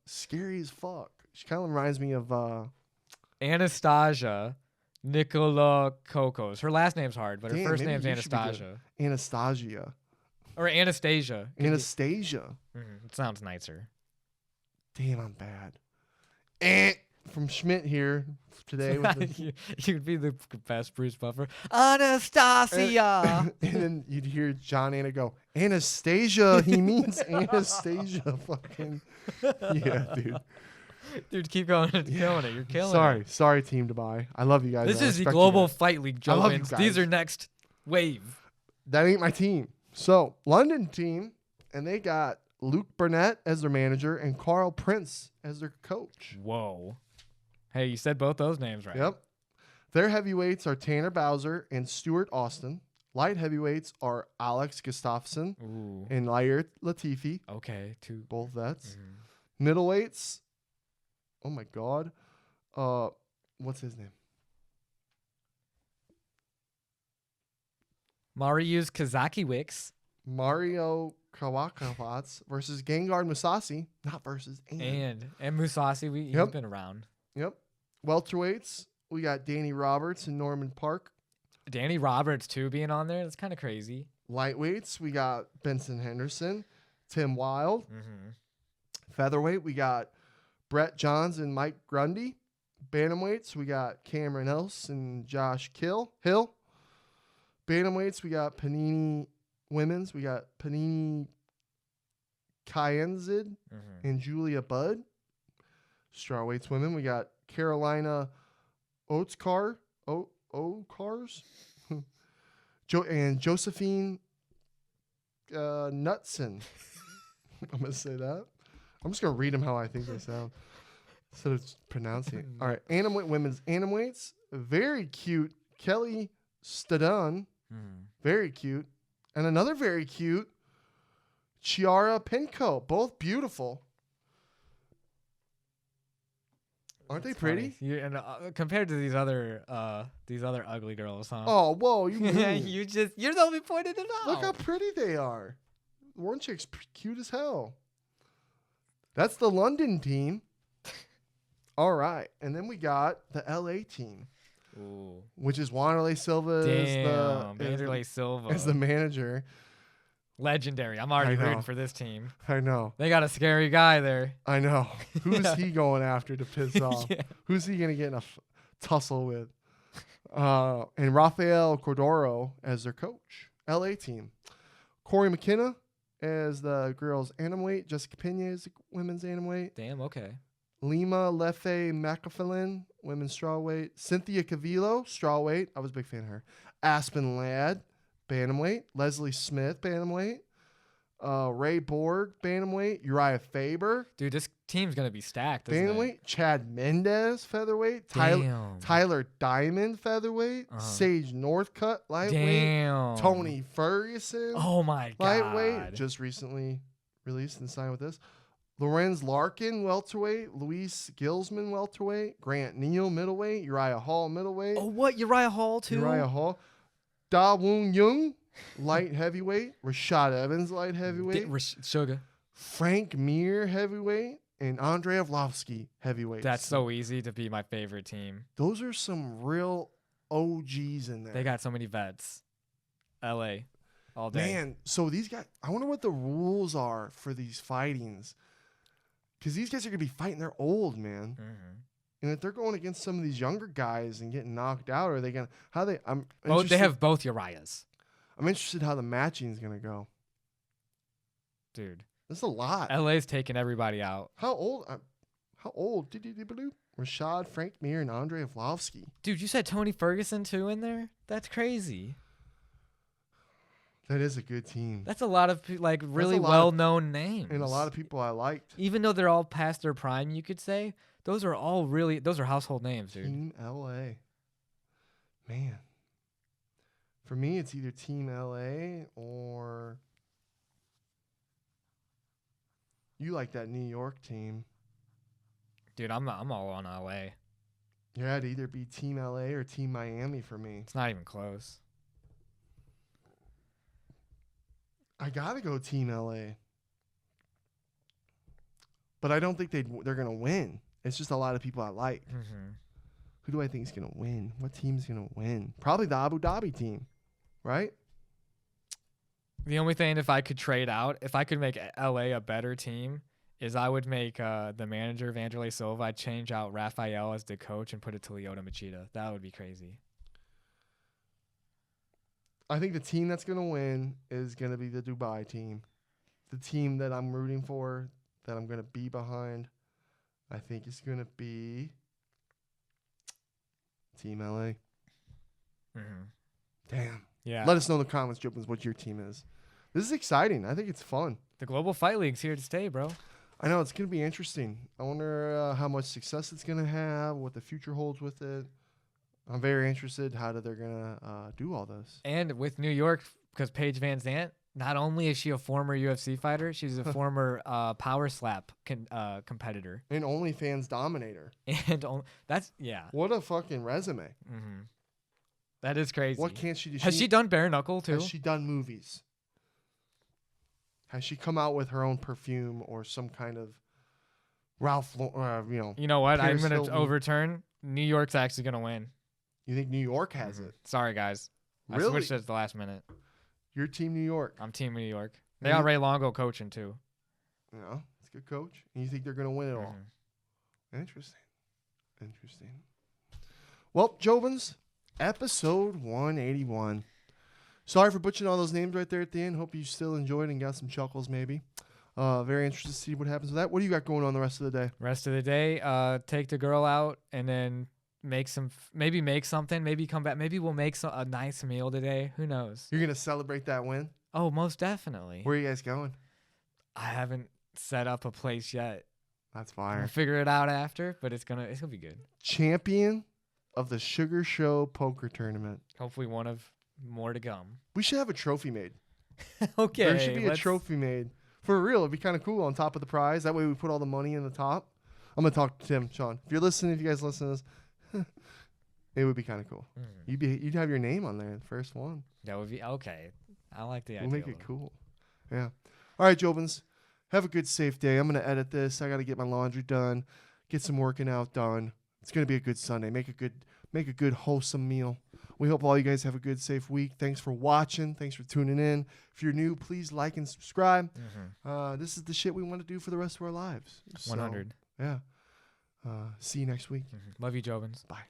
scary as fuck. She kind of reminds me of Anastasia Nikolakokos. Her last name's hard, but her first name's Anastasia. Anastasia. Or Anastasia. Anastasia. It sounds nicer. Damn, I'm bad. From Schmidt here today. You'd be the best Bruce Buffer. Anastasia. And then you'd hear John Anna go, Anastasia. He means Anastasia. Fucking. Yeah, dude. Dude, keep going. Killing it. You're killing it. Sorry, Team Dubai. I love you guys. This is the Global Fight League, Joe wins. These are next wave. That ain't my team. So, London team, and they got Luke Burnett as their manager and Carl Prince as their coach. Whoa. Hey, you said both those names right. Yep. Their heavyweights are Tanner Bowser and Stuart Austin. Light heavyweights are Alex Gustafsson and Lair Latifi. Okay, both vets. Middleweights. Oh my God. What's his name? Mariusz Kazakiewicz. Mario Kawakawats versus Gengar Musasi. Not versus. And Musasi, he's been around. Yep. Welterweights, we got Danny Roberts and Norman Park. Danny Roberts, too, being on there. That's kind of crazy. Lightweights, we got Benson Henderson, Tim Wilde. Featherweight, we got Brett Johns and Mike Grundy. Bantamweights, we got Cameron Else and Josh Hill. Bantamweights, we got Panini Women's. We got Panini Kyenzid and Julia Budd. Strawweights women, we got Carolina Okars and Josephine Knutson. I'm going to say that. I'm just going to read them how I think they sound instead of pronouncing it. All right. Women's Atomweights. Very cute. Kelly Stadun. Very cute. And another very cute Chiara Pinko. Both beautiful. Aren't they pretty? And compared to these other ugly girls, huh? Oh, whoa! You mean. you're the one who pointed it out. Look how pretty they are. One chick's cute as hell. That's the London team. All right, and then we got the LA team, which is Wanderlei Silva. Wanderlei Silva as the manager. Legendary. I'm already rooting for this team. I know. They got a scary guy there. I know. Who's he going after to piss off? Yeah. Who's he going to get in a tussle with? And Rafael Cordero as their coach. LA team. Corey McKenna as the girls' atomweight. Jessica Pena as the women's atomweight. Damn, okay. Lima Lefe McAfee, women's strawweight. Cynthia Cavillo, strawweight. I was a big fan of her. Aspen Ladd, bantamweight. Leslie Smith, bantamweight. Ray Borg, bantamweight. Uriah Faber. Dude, this team's going to be stacked, bantamweight. Chad Mendez, featherweight. Tyler Diamond, featherweight. Sage Northcutt, lightweight. Tony Ferguson. Oh, my God. Lightweight. Just recently released and signed with this. Lorenz Larkin, welterweight. Luis Gilsman, welterweight. Grant Neal, middleweight. Uriah Hall, middleweight. Oh, what? Uriah Hall, too? Uriah Hall. Da Woon Young, light heavyweight. Rashad Evans, light heavyweight. Sugar. Frank Mir, heavyweight. And Andrei Arlovsky, heavyweight. That's so easy to be my favorite team. Those are some real OGs in there. They got so many vets. LA, all day. Man, so these guys, I wonder what the rules are for these fightings. Because these guys are going to be fighting. They're old, man. And if they're going against some of these younger guys and getting knocked out, are they going to... They have both Uriahs. I'm interested how the matching is going to go. Dude. That's a lot. LA's taking everybody out. How old? Rashad, Frank Mir, and Andrei Arlovsky. Dude, you said Tony Ferguson, too, in there? That's crazy. That is a good team. That's a lot of really well-known names. And a lot of people I liked. Even though they're all past their prime, you could say, those are household names, dude. Team LA. Man. For me, it's either Team LA or you like that New York team. Dude, I'm all on LA. Yeah, it'd either be Team LA or Team Miami for me. It's not even close. I gotta go Team LA, but I don't think they're gonna win. It's just a lot of people I like. Who do I think is gonna win? What team's gonna win? Probably the Abu Dhabi team, right? The only thing, if I could trade out, if I could make LA a better team, is I would make the manager Wanderlei Silva. I'd change out Rafael as the coach and put it to Lyoto Machida. That would be crazy. I think the team that's going to win is going to be the Dubai team. The team that I'm rooting for, that I'm going to be behind, I think is going to be Team LA. Damn. Yeah. Let us know in the comments, Jopins, what your team is. This is exciting. I think it's fun. The Global Fight League's here to stay, bro. I know. It's going to be interesting. I wonder how much success it's going to have, what the future holds with it. I'm very interested how they're going to do all this. And with New York, because Paige Van Zandt, not only is she a former UFC fighter, she's a former power slap competitor. And OnlyFans dominator. And that's, yeah. What a fucking resume. That is crazy. What can't she do? Has she done bare knuckle, too? Has she done movies? Has she come out with her own perfume or some kind of Ralph, You know what? I'm going to overturn. New York's actually going to win. You think New York has it? Sorry, guys. Really? I switched it at the last minute. You're Team New York. I'm Team New York. They got Ray Longo coaching, too. Yeah, it's a good coach. And you think they're going to win it all? Interesting. Well, Jovins, episode 181. Sorry for butchering all those names right there at the end. Hope you still enjoyed and got some chuckles maybe. Very interested to see what happens with that. What do you got going on the rest of the day? Rest of the day, take the girl out and then make something, maybe come back. Maybe we'll make a nice meal today. Who knows? You're going to celebrate that win? Oh, most definitely. Where are you guys going? I haven't set up a place yet. That's We'll fire. figure it out after, but it's gonna be good. Champion of the Sugar Show poker tournament. Hopefully one of more to come. We should have a trophy made. Okay. There should be a trophy made. For real, it'd be kind of cool on top of the prize. That way we put all the money in the top. I'm going to talk to Tim, Sean. If you're listening, if you guys listen to this, it would be kind of cool. You'd have your name on there, the first one. That would be okay. I like the idea. We'll make it cool. Yeah. All right, Jovins. Have a good, safe day. I'm going to edit this. I got to get my laundry done, get some working out done. It's going to be a good Sunday. Make a good, wholesome meal. We hope all you guys have a good, safe week. Thanks for watching. Thanks for tuning in. If you're new, please like and subscribe. This is the shit we want to do for the rest of our lives. 100. Yeah. See you next week. Love you, Jovins. Bye.